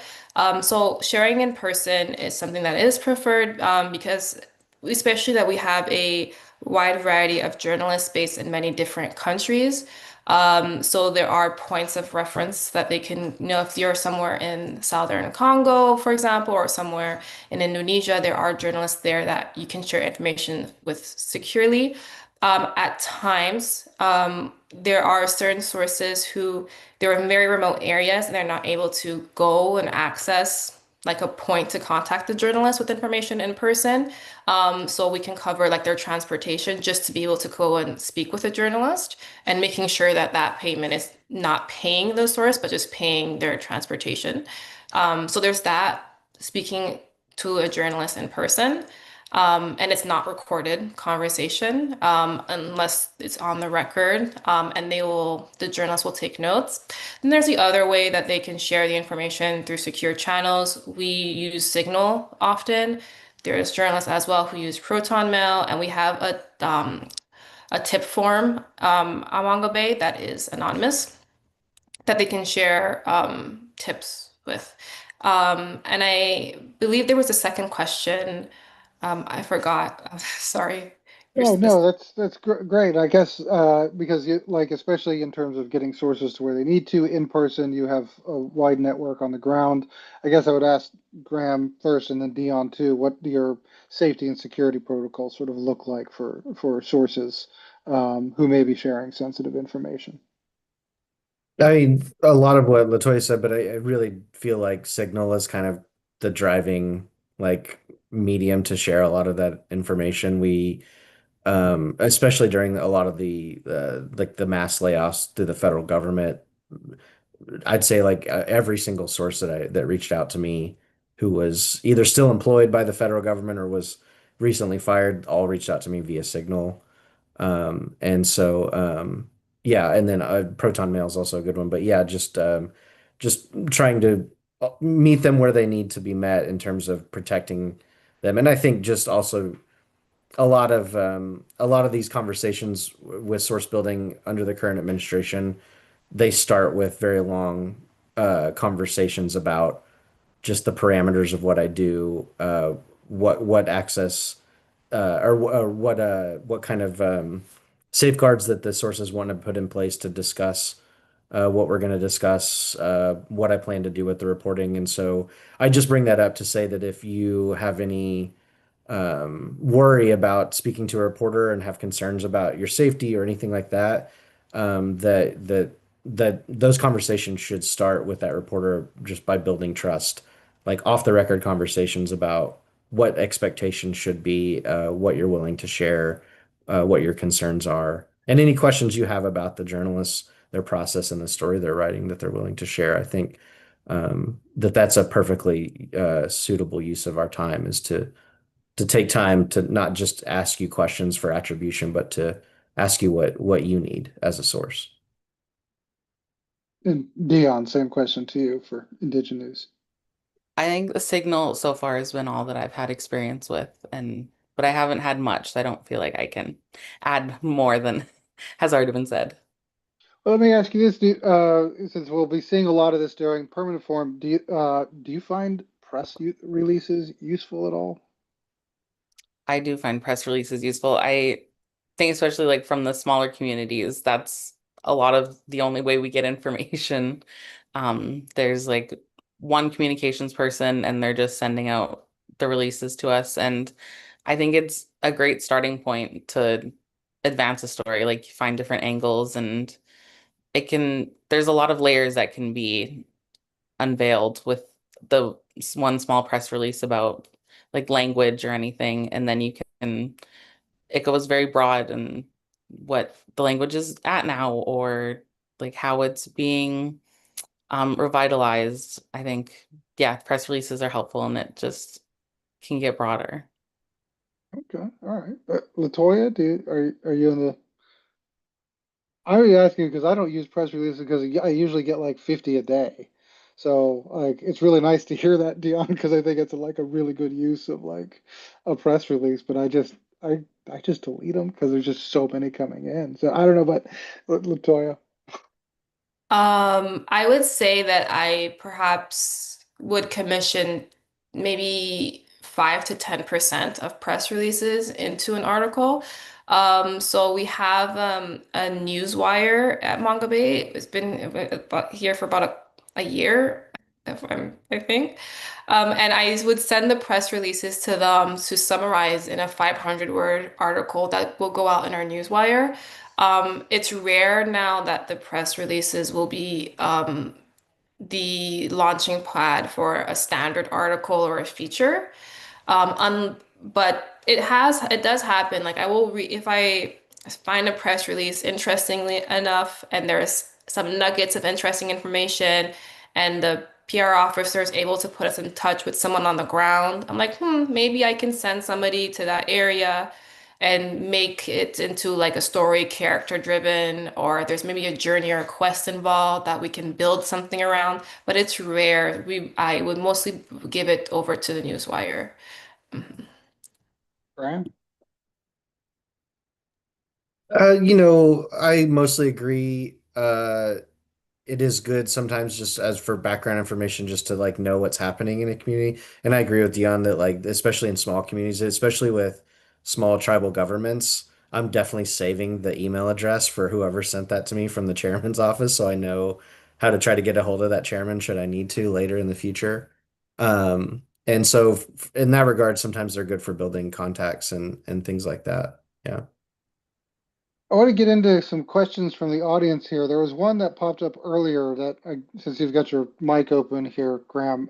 So sharing in person is something that is preferred because, especially that we have a wide variety of journalists based in many different countries. So there are points of reference that they can, if you're somewhere in Southern Congo, for example, or somewhere in Indonesia, there are journalists there that you can share information with securely. At times, there are certain sources who they're in very remote areas and they're not able to go and access like a point to contact the journalist with information in person. So we can cover like their transportation just to be able to go and speak with a journalist and making sure that that payment is not paying the source, but just paying their transportation. So there's that speaking to a journalist in person. And it's not recorded conversation unless it's on the record, and the journalist will take notes. And there's the other way that they can share the information through secure channels. We use Signal often. There's journalists as well who use Proton Mail, and we have a tip form on Mongo Bay that is anonymous that they can share tips with. And I believe there was a second question. I forgot. Sorry. Oh This. no, that's great. I guess because you like, especially in terms of getting sources to where they need to in person, you have a wide network on the ground. I guess I would ask Graham first, and then Dion too. What do your safety and security protocols sort of look like for sources who may be sharing sensitive information? I mean, a lot of what Latoya said, but I really feel like Signal is kind of the driving like medium to share a lot of that information. Especially during a lot of the like the mass layoffs through the federal government, I'd say like every single source that reached out to me who was either still employed by the federal government or was recently fired all reached out to me via Signal. Yeah, and then Proton Mail is also a good one. But yeah, just trying to meet them where they need to be met in terms of protecting them. And I think just also a lot of these conversations with source building under the current administration, they start with very long conversations about just the parameters of what I do, what access or what kind of safeguards that the sources want to put in place to discuss what we're going to discuss, what I plan to do with the reporting. And so I just bring that up to say that if you have any worry about speaking to a reporter and have concerns about your safety or anything like that, that those conversations should start with that reporter just by building trust, like off the record conversations about what expectations should be, what you're willing to share, what your concerns are, and any questions you have about the journalists, their process, and the story they're writing that they're willing to share. I think that's a perfectly suitable use of our time is to take time to not just ask you questions for attribution, but to ask you what you need as a source. And Dion, same question to you for Indigenous. I think the signal so far has been all that I've had experience with, and but I haven't had much, so I don't feel like I can add more than has already been said. Well, let me ask you this, since we'll be seeing a lot of this during permanent form, do you find releases useful at all? I do find press releases useful. I think especially like from the smaller communities, that's a lot of the only way we get information. There's like one communications person and they're just sending out the releases to us. And I think it's a great starting point to advance a story. Like you find different angles and there's a lot of layers that can be unveiled with the one small press release about like language or anything. And then it goes very broad and what the language is at now or like how it's being revitalized. I think, yeah, press releases are helpful and it just can get broader. Okay, all right. Latoya, are you in the? I was asking because I don't use press releases because I usually get like 50 a day. So like it's really nice to hear that, Dion, because I think it's like a really good use of like a press release. But I just delete them because there's just so many coming in. So I don't know, but Latoya. I would say that I perhaps would commission maybe 5 to 10% of press releases into an article. So we have a newswire at Manga Bay. It's been here for about a year, I think. And I would send the press releases to them to summarize in a 500 word article that will go out in our newswire. It's rare now that the press releases will be the launching pad for a standard article or a feature. But it does happen. Like I will read if I find a press release interestingly enough, and there's some nuggets of interesting information, and the PR officer is able to put us in touch with someone on the ground. I'm like, maybe I can send somebody to that area and make it into like a story character driven, or there's maybe a journey or a quest involved that we can build something around, but it's rare. I would mostly give it over to the newswire. Graham? I mostly agree. It is good sometimes just as for background information, just to like know what's happening in a community. And I agree with Dion that like, especially in small communities, especially with small tribal governments, I'm definitely saving the email address for whoever sent that to me from the chairman's office, so I know how to try to get a hold of that chairman should I need to later in the future. And so in that regard, sometimes they're good for building contacts and things like that. Yeah. I want to get into some questions from the audience here. There was one that popped up earlier since you've got your mic open here, Graham,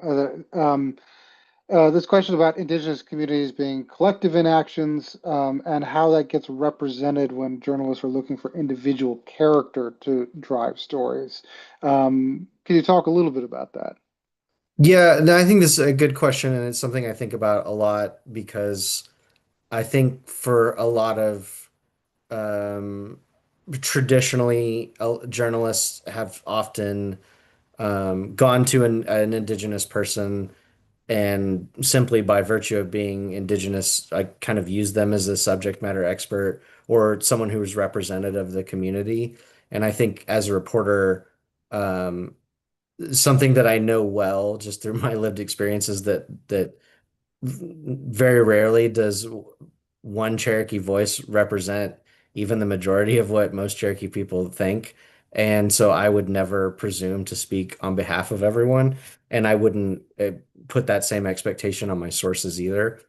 this question about Indigenous communities being collective in actions and how that gets represented when journalists are looking for individual character to drive stories. Can you talk a little bit about that? Yeah, no, I think this is a good question, and it's something I think about a lot because I think for a lot of um, traditionally journalists have often gone to an indigenous person and simply by virtue of being indigenous, I kind of use them as a subject matter expert or someone who is representative of the community. And I think as a reporter, um, something that I know well just through my lived experiences that very rarely does one Cherokee voice represent even the majority of what most Cherokee people think. And so I would never presume to speak on behalf of everyone, and I wouldn't put that same expectation on my sources either.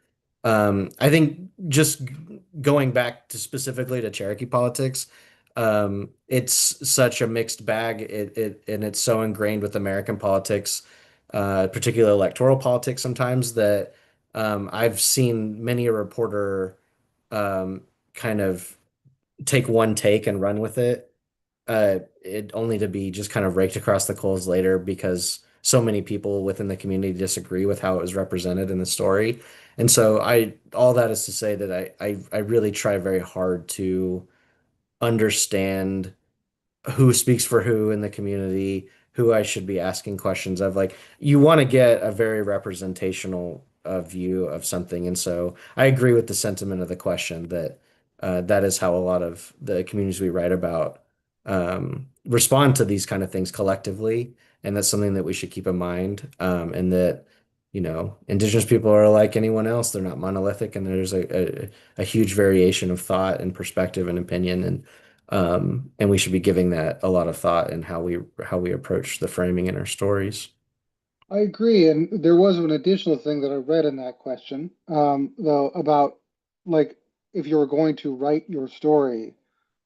I think just going back to specifically to Cherokee politics, it's such a mixed bag. And it's so ingrained with American politics, particularly electoral politics sometimes that I've seen many a reporter kind of take one take and run with it, it only to be just kind of raked across the coals later because so many people within the community disagree with how it was represented in the story. And so all that is to say that I really try very hard to understand who speaks for who in the community, who I should be asking questions of. Like, you want to get a very representational view of something. And so I agree with the sentiment of the question that that is how a lot of the communities we write about respond to these kind of things collectively. And that's something that we should keep in mind. And that, Indigenous people are like anyone else. They're not monolithic, and there's a huge variation of thought and perspective and opinion. And we should be giving that a lot of thought in how we approach the framing in our stories. I agree. And there was an additional thing that I read in that question, though, about like if you were going to write your story,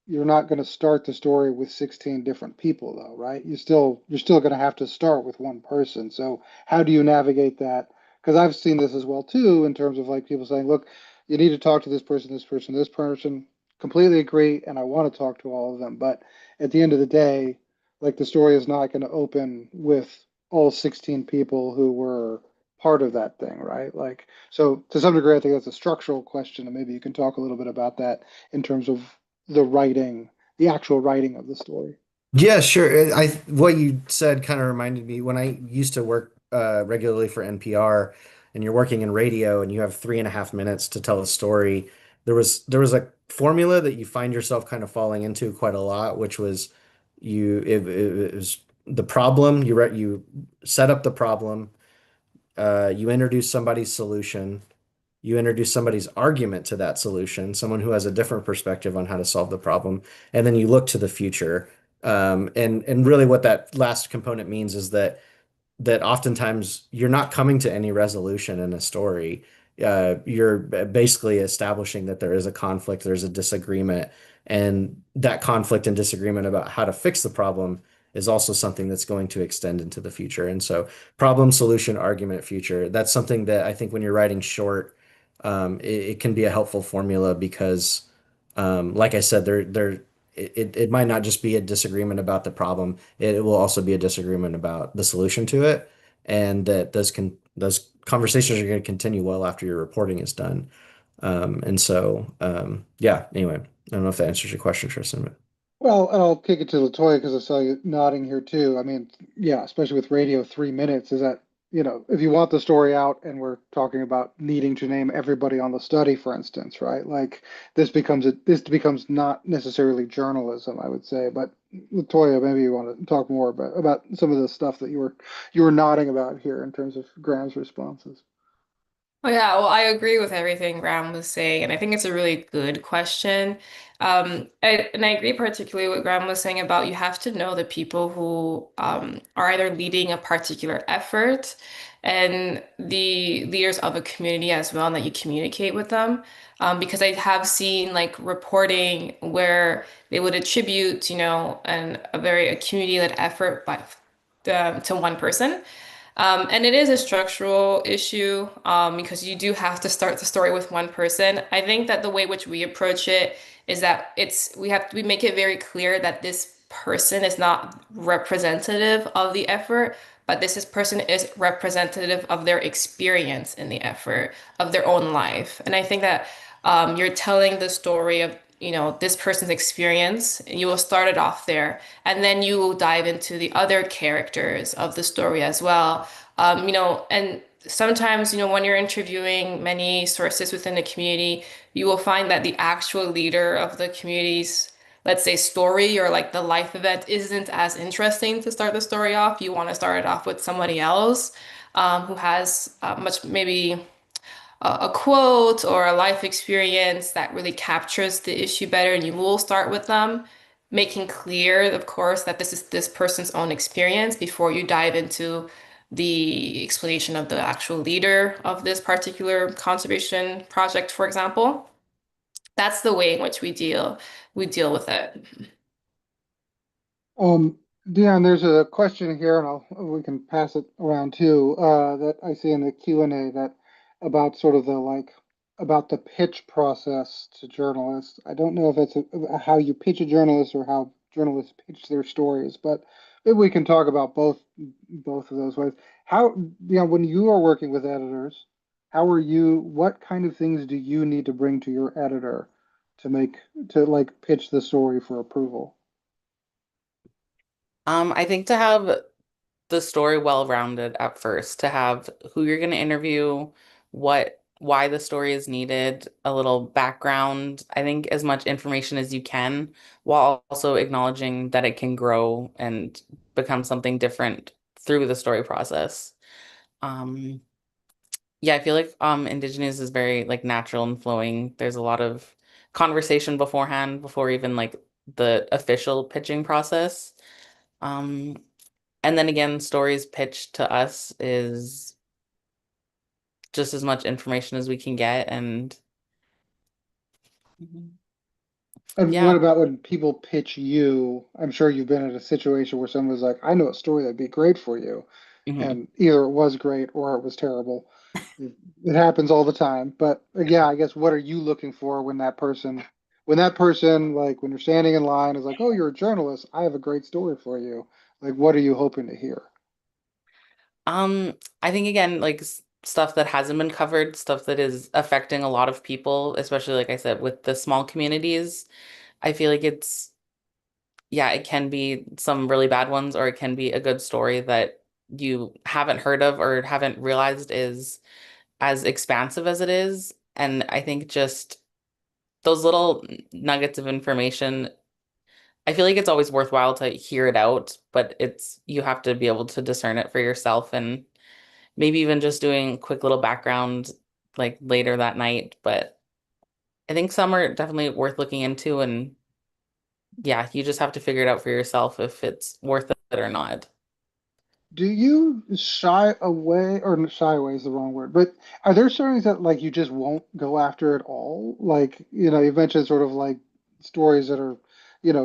you're not going to start the story with 16 different people though, right? You're still going to have to start with one person. So how do you navigate that? Because I've seen this as well too, in terms of like people saying, look, you need to talk to this person, this person, this person. Completely agree, and I want to talk to all of them. But at the end of the day, like the story is not going to open with all 16 people who were part of that thing, right? Like, so to some degree, I think that's a structural question, and maybe you can talk a little bit about that in terms of the writing, the actual writing of the story. Yeah, sure. What you said kind of reminded me when I used to work regularly for NPR, and you're working in radio, and you have 3.5 minutes to tell a story. There was a formula that you find yourself kind of falling into quite a lot, which was it was the problem. You set up the problem, you introduce somebody's solution, you introduce somebody's argument to that solution, someone who has a different perspective on how to solve the problem, and then you look to the future. And really what that last component means is that oftentimes you're not coming to any resolution in a story. You're basically establishing that there is a conflict, there's a disagreement, and that conflict and disagreement about how to fix the problem is also something that's going to extend into the future. And so, problem, solution, argument, future, that's something that I think when you're writing short, it can be a helpful formula because, like I said, it might not just be a disagreement about the problem. It will also be a disagreement about the solution to it, and that those conversations are going to continue well after your reporting is done. And so, yeah. Anyway, I don't know if that answers your question, Tristan. But Well, and I'll kick it to Latoya because I saw you nodding here too. I mean, yeah, especially with radio, 3 minutes is that, if you want the story out and we're talking about needing to name everybody on the study, for instance, right? Like this becomes not necessarily journalism, I would say. But Latoya, maybe you want to talk more about some of the stuff that you were nodding about here in terms of Graham's responses. Oh yeah, well, I agree with everything Graham was saying, and I think it's a really good question. And I agree particularly what Graham was saying about you have to know the people who are either leading a particular effort and the leaders of a community as well, and that you communicate with them. Because I have seen like reporting where they would attribute, a very community-led effort to one person. And it is a structural issue because you do have to start the story with one person. I think that the way which we approach it is that we make it very clear that this person is not representative of the effort, but person is representative of their experience in the effort of their own life. And I think that you're telling the story of this person's experience, and you will start it off there, and then you will dive into the other characters of the story as well. And sometimes, when you're interviewing many sources within the community, you will find that the actual leader of the community's, let's say, story or like the life event isn't as interesting to start the story off. You want to start it off with somebody else who has much maybe a quote or a life experience that really captures the issue better, and you will start with them. making clear, of course, that this is this person's own experience before you dive into the explanation of the actual leader of this particular conservation project, for example. That's the way in which we deal with it. Um, Dion, there's a question here, and we can pass it around too. That I see in the Q&A that about sort of the like about the pitch process to journalists. I don't know if it's how you pitch a journalist or how journalists pitch their stories, but maybe we can talk about both of those ways. How, when you are working with editors, how are you? What kind of things do you need to bring to your editor to make to like pitch the story for approval? I think to have the story well-rounded at first, to have who you're going to interview, why the story is needed, a little background. I think as much information as you can, while also acknowledging that it can grow and become something different through the story process. Um, yeah, I feel like Indigenous is very like natural and flowing. There's a lot of conversation beforehand, before even like the official pitching process. Um, and then again, stories pitched to us is just as much information as we can get. And And yeah. what about when people pitch you? I'm sure you've been in a situation where someone was like, I know a story that'd be great for you. Mhm. And either it was great or it was terrible. It happens all the time. But yeah, I guess what are you looking for when that person, like when you're standing in line, is like, oh, you're a journalist. I have a great story for you. Like, what are you hoping to hear? I think again, like stuff that hasn't been covered, stuff that is affecting a lot of people, especially like I said, with the small communities. I feel like yeah, it can be some really bad ones, or it can be a good story that you haven't heard of or haven't realized is as expansive as it is. And I think just those little nuggets of information, I feel like it's always worthwhile to hear it out, but you have to be able to discern it for yourself, and maybe even just doing quick little background like later that night. But I think some are definitely worth looking into, and yeah, you just have to figure it out for yourself if it's worth it or not. Do you shy away, or shy away is the wrong word, but are there stories that like you just won't go after at all? Like, you mentioned sort of like stories that are,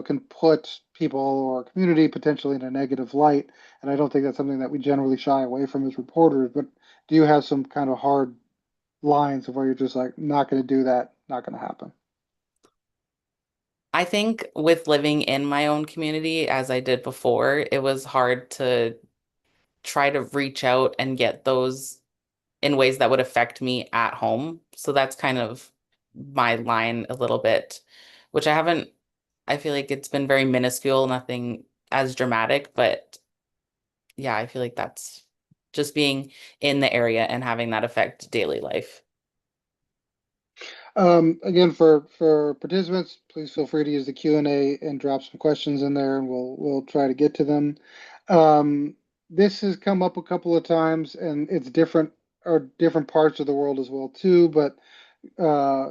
can put people or community potentially in a negative light. And I don't think that's something that we generally shy away from as reporters, but do you have some kind of hard lines of where you're just like, not going to do that, not going to happen? I think with living in my own community, as I did before, it was hard to try to reach out and get those in ways that would affect me at home. So that's kind of my line a little bit, which I feel like it's been very minuscule, nothing as dramatic, but yeah, I feel like that's just being in the area and having that affect daily life. Again, for participants, please feel free to use the Q&A and drop some questions in there, and we'll try to get to them. Um, this has come up a couple of times, and it's different or different parts of the world as well too. But uh,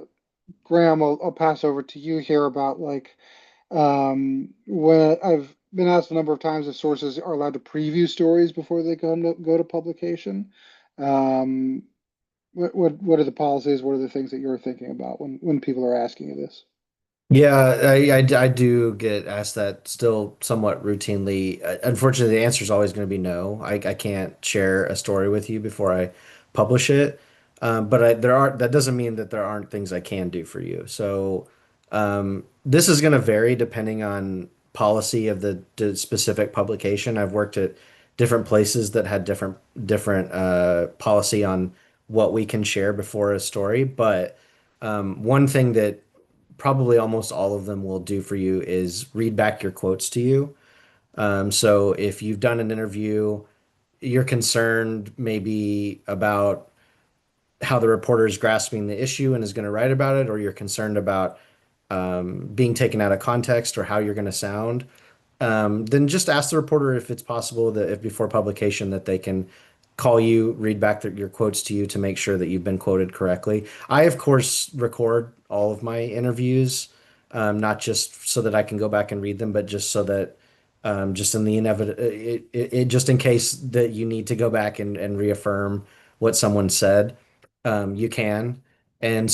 Graham, I'll pass over to you here about like when I've been asked a number of times if sources are allowed to preview stories before they go to publication. Um, what are the policies? What are the things that you're thinking about when people are asking you this? Yeah, I do get asked that still somewhat routinely. Unfortunately, the answer is always going to be no. I can't share a story with you before I publish it. But that doesn't mean that there aren't things I can do for you. So this is going to vary depending on policy of the specific publication. I've worked at different places that had different policy on what we can share before a story. But one thing that probably almost all of them will do for you is read back your quotes to you. So if you've done an interview, you're concerned maybe about how the reporter is grasping the issue and is going to write about it, or you're concerned about being taken out of context or how you're going to sound, then just ask the reporter if it's possible that if before publication that they can call you, read back your quotes to you to make sure that you've been quoted correctly. I, of course, record all of my interviews. not just so that I can go back and read them, but just so that just in the just in case that you need to go back and reaffirm what someone said, you can. And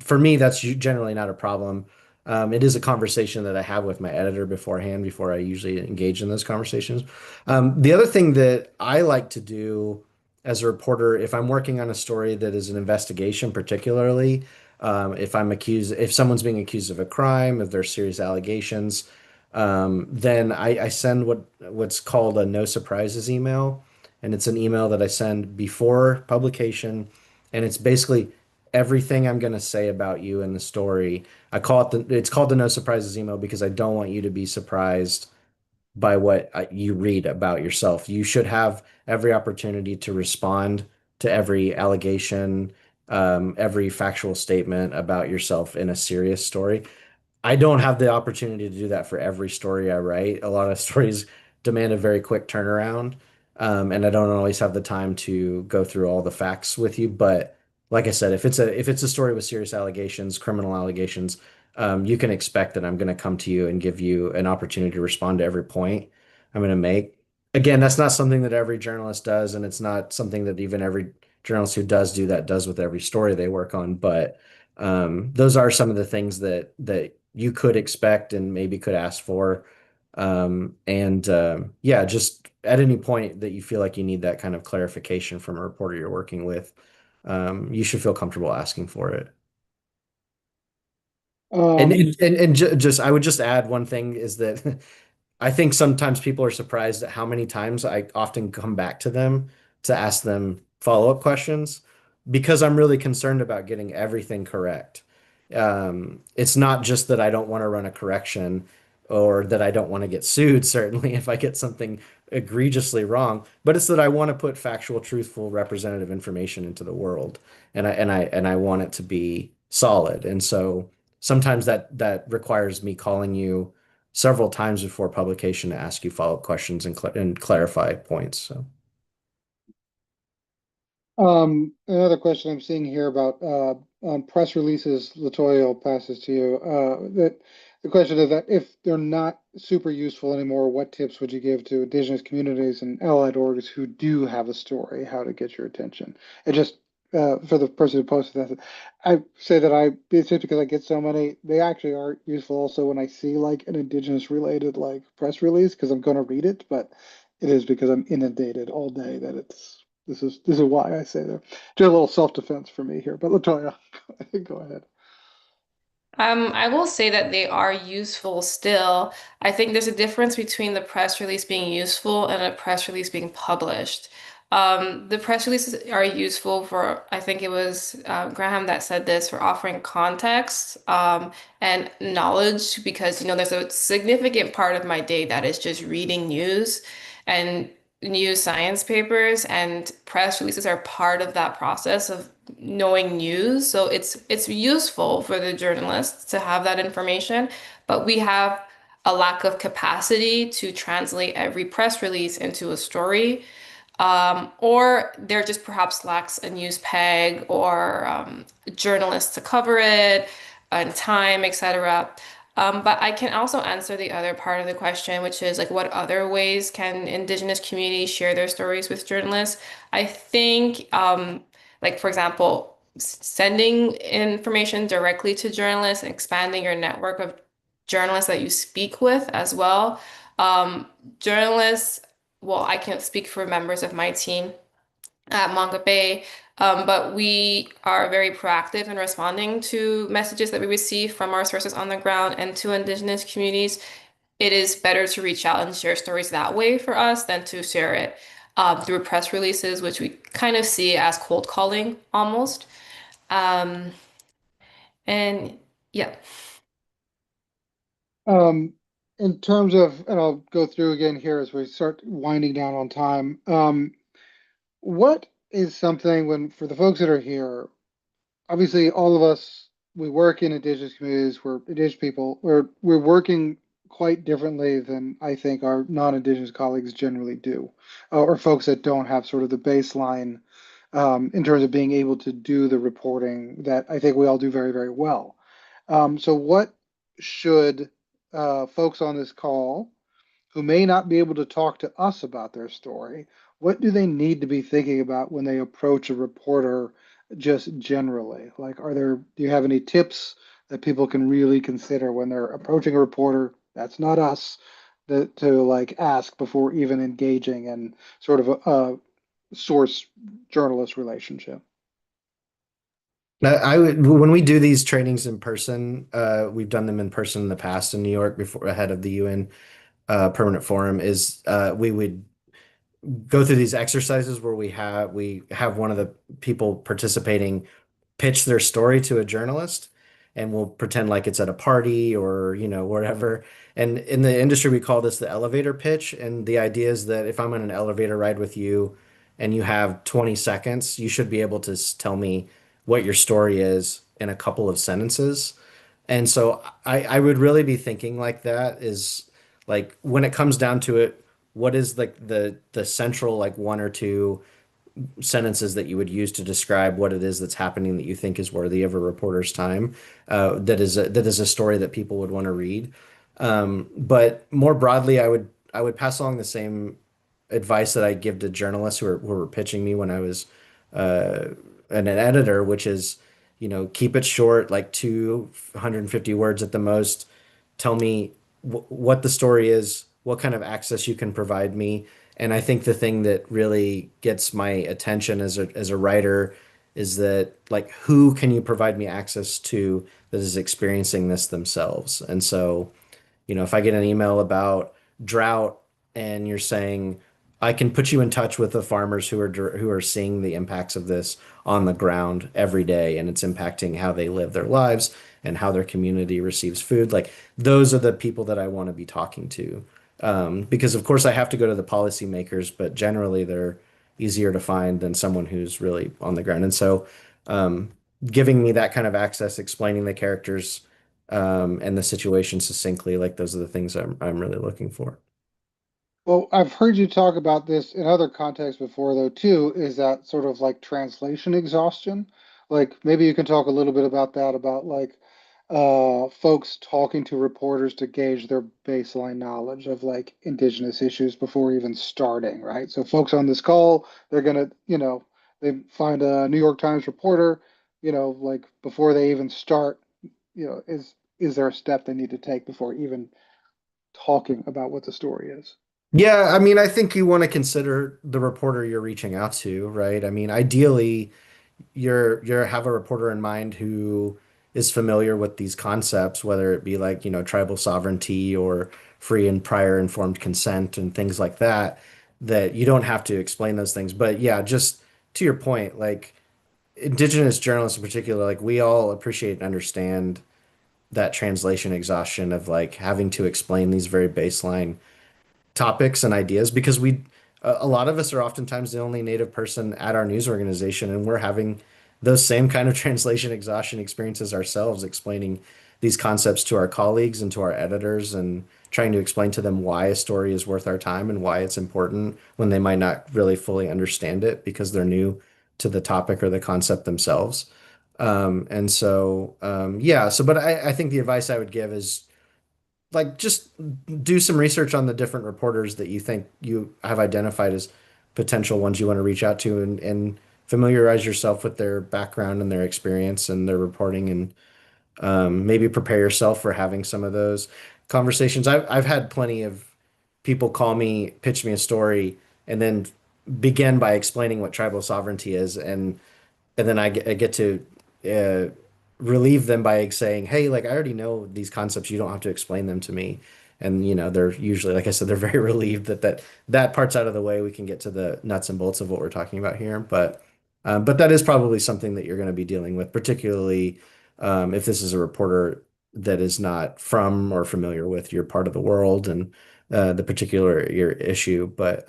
for me, that's generally not a problem. It is a conversation that I have with my editor beforehand before I usually engage in those conversations. The other thing that I like to do as a reporter, if I'm working on a story that is an investigation, particularly, if someone's being accused of a crime, if there's serious allegations, then I send what's called a no surprises email. And it's an email that I send before publication. And it's basically everything I'm going to say about you in the story. It's called the no surprises email because I don't want you to be surprised by what you read about yourself. You should have every opportunity to respond to every allegation, every factual statement about yourself in a serious story. I don't have the opportunity to do that for every story I write. A lot of stories demand a very quick turnaround, and I don't always have the time to go through all the facts with you. But like I said, if it's a story with serious allegations, criminal allegations, you can expect that I'm going to come to you and give you an opportunity to respond to every point I'm going to make. Again, that's not something that every journalist does, and it's not something that even every journalist who does do that does with every story they work on. But those are some of the things that you could expect and maybe could ask for. Yeah, just at any point that you feel like you need that kind of clarification from a reporter you're working with, you should feel comfortable asking for it. Um, Just I would just add one thing is that I think sometimes people are surprised at how many times I often come back to them to ask them follow-up questions because I'm really concerned about getting everything correct. It's not just that I don't want to run a correction or that I don't want to get sued, certainly if I get something egregiously wrong, but it's that I want to put factual, truthful, representative information into the world, and I want it to be solid. And so sometimes that requires me calling you several times before publication to ask you follow-up questions and clarify points. So. Another question I'm seeing here about on press releases, Latoya, I'll pass this to you. That the question is that if they're not super useful anymore, what tips would you give to Indigenous communities and allied orgs who do have a story, how to get your attention? And just for the person who posted that, I say that it's just because I get so many, they actually are useful also when I see like an Indigenous related like press release because I'm going to read it, but it is because I'm inundated all day that this is why I say that. Do a little self-defense for me here, but Latoya, go ahead. I will say that they are useful still. I think there's a difference between the press release being useful and a press release being published. The press releases are useful for, I think it was Graham that said this, for offering context and knowledge because, there's a significant part of my day that is just reading news and news science papers, and press releases are part of that process of knowing news. So it's useful for the journalists to have that information, but we have a lack of capacity to translate every press release into a story. Or there just perhaps lacks a news peg or journalists to cover it and time, etc. But I can also answer the other part of the question, which is like, what other ways can Indigenous communities share their stories with journalists? I think, like for example, sending information directly to journalists, expanding your network of journalists that you speak with as well. Journalists, well, I can't speak for members of my team at Manga Bay, but we are very proactive in responding to messages that we receive from our sources on the ground and to Indigenous communities. It is better to reach out and share stories that way for us than to share it through press releases, which we kind of see as cold calling almost. Um, and yeah. Um, in terms of, and I'll go through again here as we start winding down on time. What is something when for the folks that are here, obviously all of us we work in Indigenous communities, we're Indigenous people, we're working quite differently than I think our non-Indigenous colleagues generally do, or folks that don't have sort of the baseline in terms of being able to do the reporting that I think we all do very, very well. So what should folks on this call who may not be able to talk to us about their story, what do they need to be thinking about when they approach a reporter just generally? Like, do you have any tips that people can really consider when they're approaching a reporter that's not us, that to like ask before even engaging in sort of a source journalist relationship? I would, when we do these trainings in person, we've done them in person in the past in New York before ahead of the UN Permanent Forum, is we would go through these exercises where we have one of the people participating pitch their story to a journalist, and we'll pretend like it's at a party or wherever. And in the industry we call this the elevator pitch, and the idea is that if I'm on an elevator ride with you and you have 20 seconds, you should be able to tell me what your story is in a couple of sentences. And so I would really be thinking like that, is like when it comes down to it, what is like the central like one or two sentences that you would use to describe what it is that's happening that you think is worthy of a reporter's time, that is a story that people would want to read. But more broadly, I would pass along the same advice that I give to journalists who were pitching me when I was uh, an editor, which is, keep it short, like 250 words at the most. Tell me what the story is, what kind of access you can provide me. And I think the thing that really gets my attention as a writer is that, like, who can you provide me access to that is experiencing this themselves? And so, if I get an email about drought and you're saying, I can put you in touch with the farmers who are seeing the impacts of this on the ground every day, and it's impacting how they live their lives and how their community receives food. Like, those are the people that I want to be talking to. Because of course I have to go to the policymakers, but generally they're easier to find than someone who's really on the ground. And so, um, giving me that kind of access, explaining the characters and the situation succinctly, like those are the things I'm really looking for. Well, I've heard you talk about this in other contexts before, though, too, is that sort of like translation exhaustion. Like maybe you can talk a little bit about that, about like folks talking to reporters to gauge their baseline knowledge of like Indigenous issues before even starting, right? So folks on this call, they're gonna, they find a New York Times reporter, like before they even start, is there a step they need to take before even talking about what the story is? Yeah, I mean, I think you want to consider the reporter you're reaching out to, right? I mean, ideally, you're have a reporter in mind who is familiar with these concepts, whether it be like, tribal sovereignty or free and prior informed consent and things like that, that you don't have to explain those things. But yeah, just to your point, like Indigenous journalists in particular, like we all appreciate and understand that translation exhaustion of like having to explain these very baseline topics and ideas, because a lot of us are oftentimes the only native person at our news organization, and we're having those same kind of translation exhaustion experiences ourselves, explaining these concepts to our colleagues and to our editors, and trying to explain to them why a story is worth our time and why it's important when they might not really fully understand it because they're new to the topic or the concept themselves. And so, yeah, but I think the advice I would give is like just do some research on the different reporters that you think you have identified as potential ones you want to reach out to, and familiarize yourself with their background and their experience and their reporting, and maybe prepare yourself for having some of those conversations. I've had plenty of people call me, pitch me a story, and then begin by explaining what tribal sovereignty is, and then I get to uh, relieve them by saying, "Hey, like I already know these concepts. You don't have to explain them to me." And they're usually, like I said, they're very relieved that part's out of the way. We can get to the nuts and bolts of what we're talking about here. But that is probably something that you're going to be dealing with, particularly if this is a reporter that is not from or familiar with your part of the world and the particular your issue. But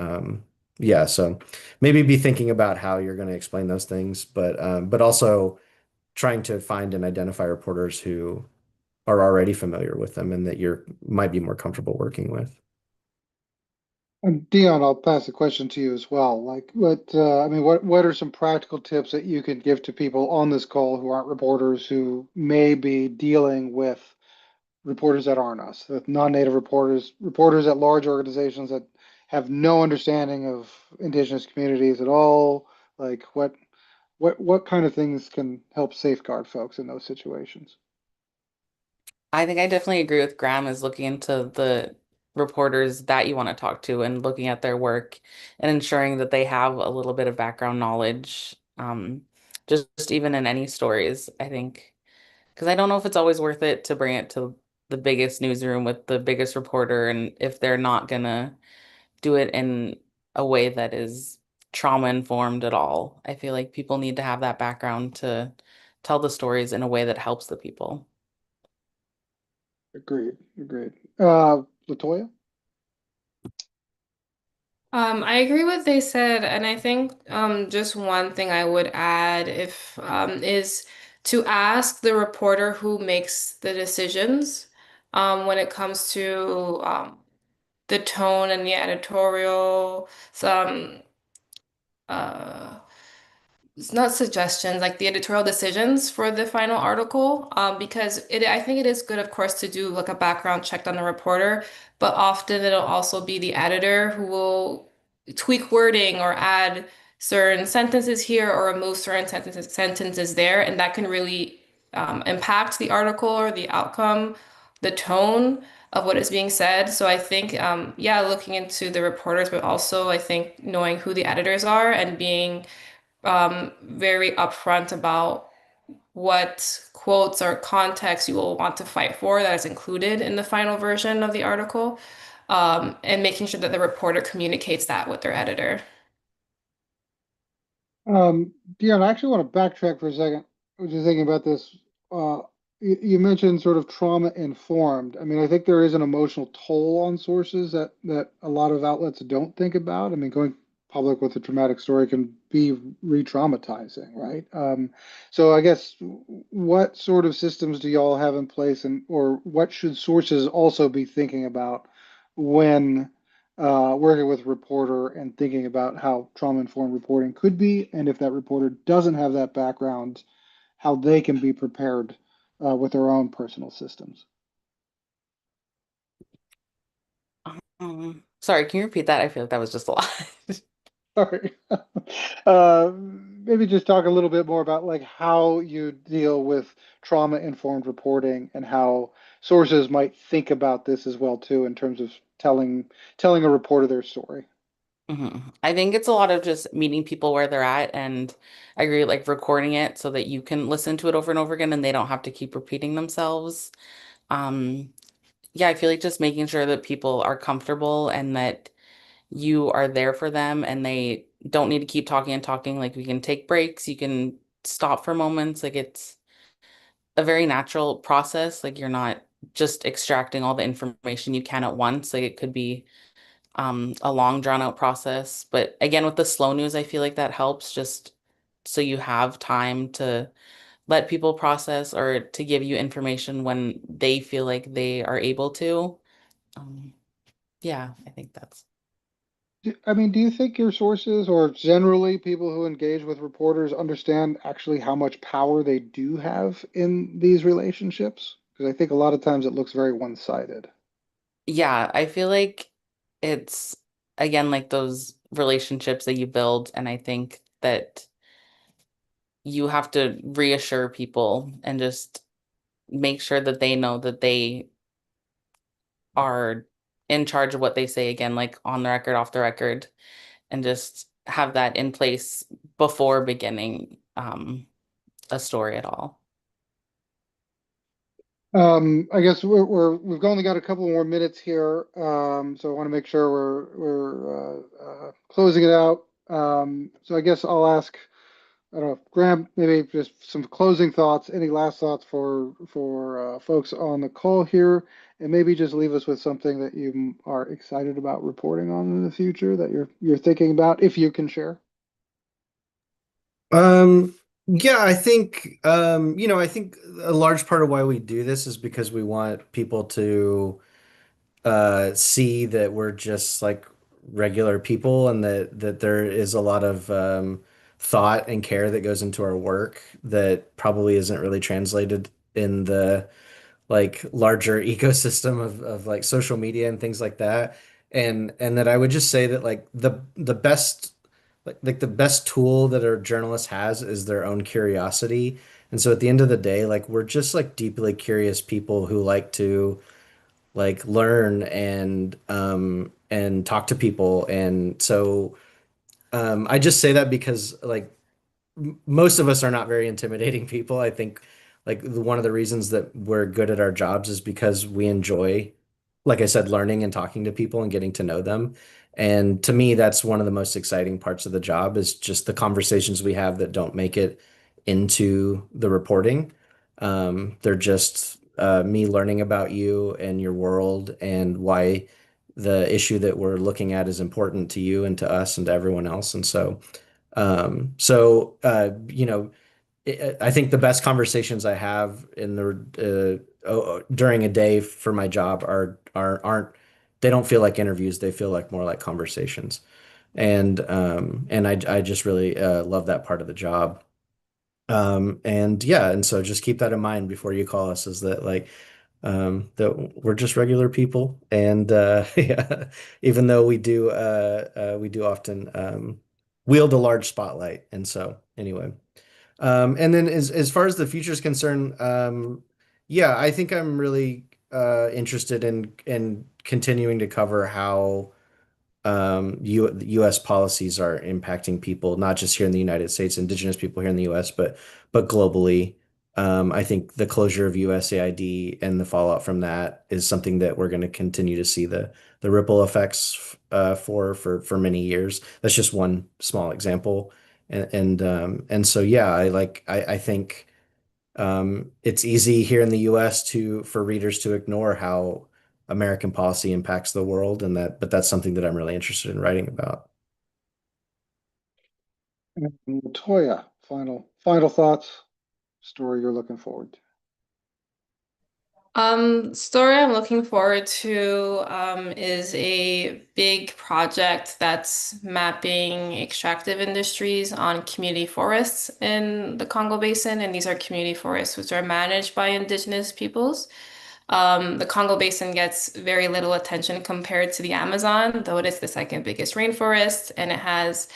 yeah, so maybe be thinking about how you're going to explain those things, but also trying to find and identify reporters who are already familiar with them and that you're might be more comfortable working with. And Dion, I'll pass the question to you as well. Like, I mean, what are some practical tips that you could give to people on this call who aren't reporters who may be dealing with reporters that aren't us, with non-native reporters, reporters at large organizations that have no understanding of Indigenous communities at all? Like, what kind of things can help safeguard folks in those situations? I think I definitely agree with Graham is looking into the reporters that you want to talk to and looking at their work and ensuring that they have a little bit of background knowledge. Just even in any stories, I think, because I don't know if it's always worth it to bring it to the biggest newsroom with the biggest reporter, and if they're not gonna do it in a way that is trauma informed at all. I feel like people need to have that background to tell the stories in a way that helps the people. Agreed, agreed. Latoya? I agree with they said, and I think just one thing I would add if is to ask the reporter who makes the decisions when it comes to the tone and the editorial, some uh, it's not suggestions, like the editorial decisions for the final article, because I think it is good, of course, to do like a background check on the reporter, but often it'll also be the editor who will tweak wording or add certain sentences here or remove certain sentences there, and that can really impact the article or the outcome, the tone of what is being said. So I think, yeah, looking into the reporters, but also I think knowing who the editors are and being very upfront about what quotes or context you will want to fight for that is included in the final version of the article, and making sure that the reporter communicates that with their editor. Dion, I actually want to backtrack for a second. I was just thinking about this. You mentioned sort of trauma informed. I mean, I think there is an emotional toll on sources that a lot of outlets don't think about. I mean, going public with a traumatic story can be re-traumatizing, right? So I guess what sort of systems do y'all have in place, and or what should sources also be thinking about when working with a reporter and thinking about how trauma-informed reporting could be, and if that reporter doesn't have that background, how they can be prepared with their own personal systems. Sorry, can you repeat that? I feel like that was just a lot. Sorry. Maybe just talk a little bit more about like how you deal with trauma-informed reporting and how sources might think about this as well too in terms of telling a reporter their story. I think it's a lot of just meeting people where they're at, and I agree, like recording it so that you can listen to it over and over again and they don't have to keep repeating themselves. Um, yeah, I feel like just making sure that people are comfortable and that you are there for them and they don't need to keep talking and talking. Like we can take breaks, you can stop for moments. Like it's a very natural process. Like you're not just extracting all the information you can at once. Like it could be a long drawn out process. But again, with the slow news, I feel like that helps just so you have time to let people process or to give you information when they feel like they are able to. Um, yeah, I think that's. I mean, do you think your sources or generally people who engage with reporters understand actually how much power they do have in these relationships? Because I think a lot of times it looks very one-sided. Yeah, I feel like it's again like those relationships that you build, and I think that you have to reassure people and just make sure that they know that they are in charge of what they say again, like on the record, off the record, and just have that in place before beginning a story at all. I guess we've only got a couple more minutes here, so I want to make sure we're closing it out. So I guess I'll ask, I don't know, Graham, maybe just some closing thoughts. Any last thoughts for folks on the call here, and maybe just leave us with something that you are excited about reporting on in the future that you're thinking about, if you can share. Um, yeah, I think I think a large part of why we do this is because we want people to see that we're just like regular people, and that there is a lot of thought and care that goes into our work that probably isn't really translated in the like larger ecosystem of like social media and things like that. And that I would just say that like the best like the best tool that a journalist has is their own curiosity. And so at the end of the day, like we're just like deeply curious people who like to like learn and talk to people. And so I just say that because like most of us are not very intimidating people. I think like one of the reasons that we're good at our jobs is because we enjoy, like I said, learning and talking to people and getting to know them. And to me, that's one of the most exciting parts of the job is just the conversations we have that don't make it into the reporting. They're just me learning about you and your world and why the issue that we're looking at is important to you and to us and to everyone else. And you know, I think the best conversations I have in the during a day for my job aren't they don't feel like interviews. They feel like more like conversations. And I just really love that part of the job. And yeah, and so just keep that in mind before you call us, is that like that we're just regular people, and yeah, even though we do often wield a large spotlight. And so anyway, and then as far as the future is concerned, yeah, I think I'm really interested in continuing to cover how U.S. policies are impacting people, not just here in the United States, Indigenous people here in the U.S., but globally. I think the closure of USAID and the fallout from that is something that we're going to continue to see the ripple effects for many years. That's just one small example, and so yeah, I think it's easy here in the US to for readers to ignore how American policy impacts the world, and that but that's something that I'm really interested in writing about. And Latoya, final thoughts, story you're looking forward to. Story I'm looking forward to is a big project that's mapping extractive industries on community forests in the Congo Basin, and these are community forests which are managed by Indigenous peoples. The Congo Basin gets very little attention compared to the Amazon, though it is the second biggest rainforest, and it has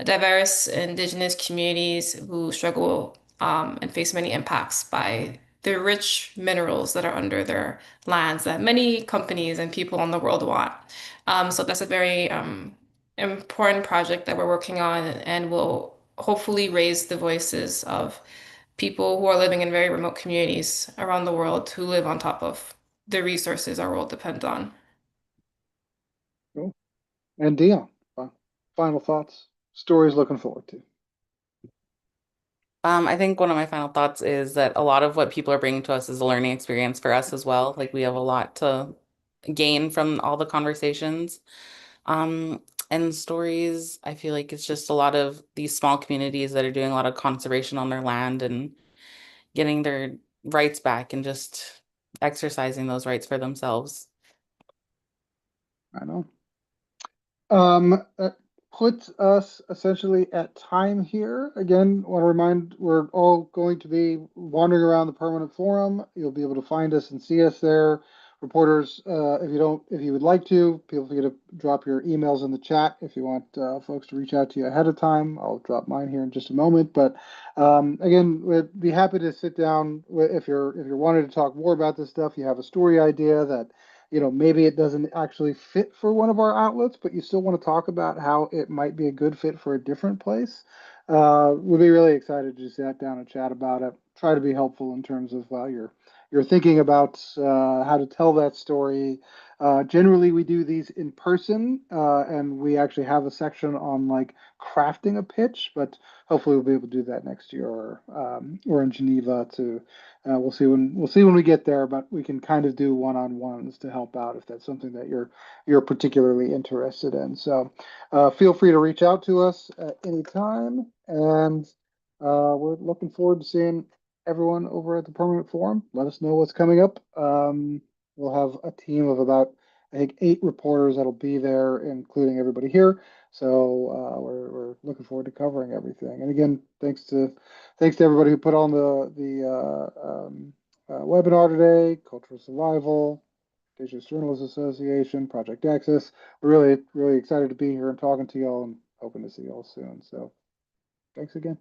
diverse Indigenous communities who struggle and face many impacts by the rich minerals that are under their lands that many companies and people in the world want. So that's a very important project that we're working on and will hopefully raise the voices of people who are living in very remote communities around the world who live on top of the resources our world depends on. Cool. And Dion, final thoughts, stories looking forward to. I think one of my final thoughts is that a lot of what people are bringing to us is a learning experience for us as well. Like we have a lot to gain from all the conversations. Um, and stories, I feel like it's just a lot of these small communities that are doing a lot of conservation on their land and getting their rights back and just exercising those rights for themselves. I know. That puts us essentially at time here. Again, want to remind we're all going to be wandering around the permanent forum. You'll be able to find us and see us there. Reporters, if you would like to, feel free to drop your emails in the chat if you want folks to reach out to you ahead of time. I'll drop mine here in just a moment. But again, we'd be happy to sit down if you're wanting to talk more about this stuff. You have a story idea that maybe it doesn't actually fit for one of our outlets, but you still want to talk about how it might be a good fit for a different place. We'd be really excited to just sit down and chat about it. Try to be helpful in terms of you're thinking about how to tell that story. Generally, we do these in person, and we actually have a section on like crafting a pitch, but hopefully we'll be able to do that next year or in Geneva to we'll see when we get there, but we can kind of do one-on-ones to help out if that's something that you're particularly interested in. So feel free to reach out to us at any time, and we're looking forward to seeing everyone over at the Permanent Forum. Let us know what's coming up. We'll have a team of about I think 8 reporters that'll be there, including everybody here. So we're looking forward to covering everything. And again, thanks to everybody who put on the webinar today, Cultural Survival, Indigenous Journalists Association, Project Access. We're really excited to be here and talking to y'all, and hoping to see y'all soon. So thanks again.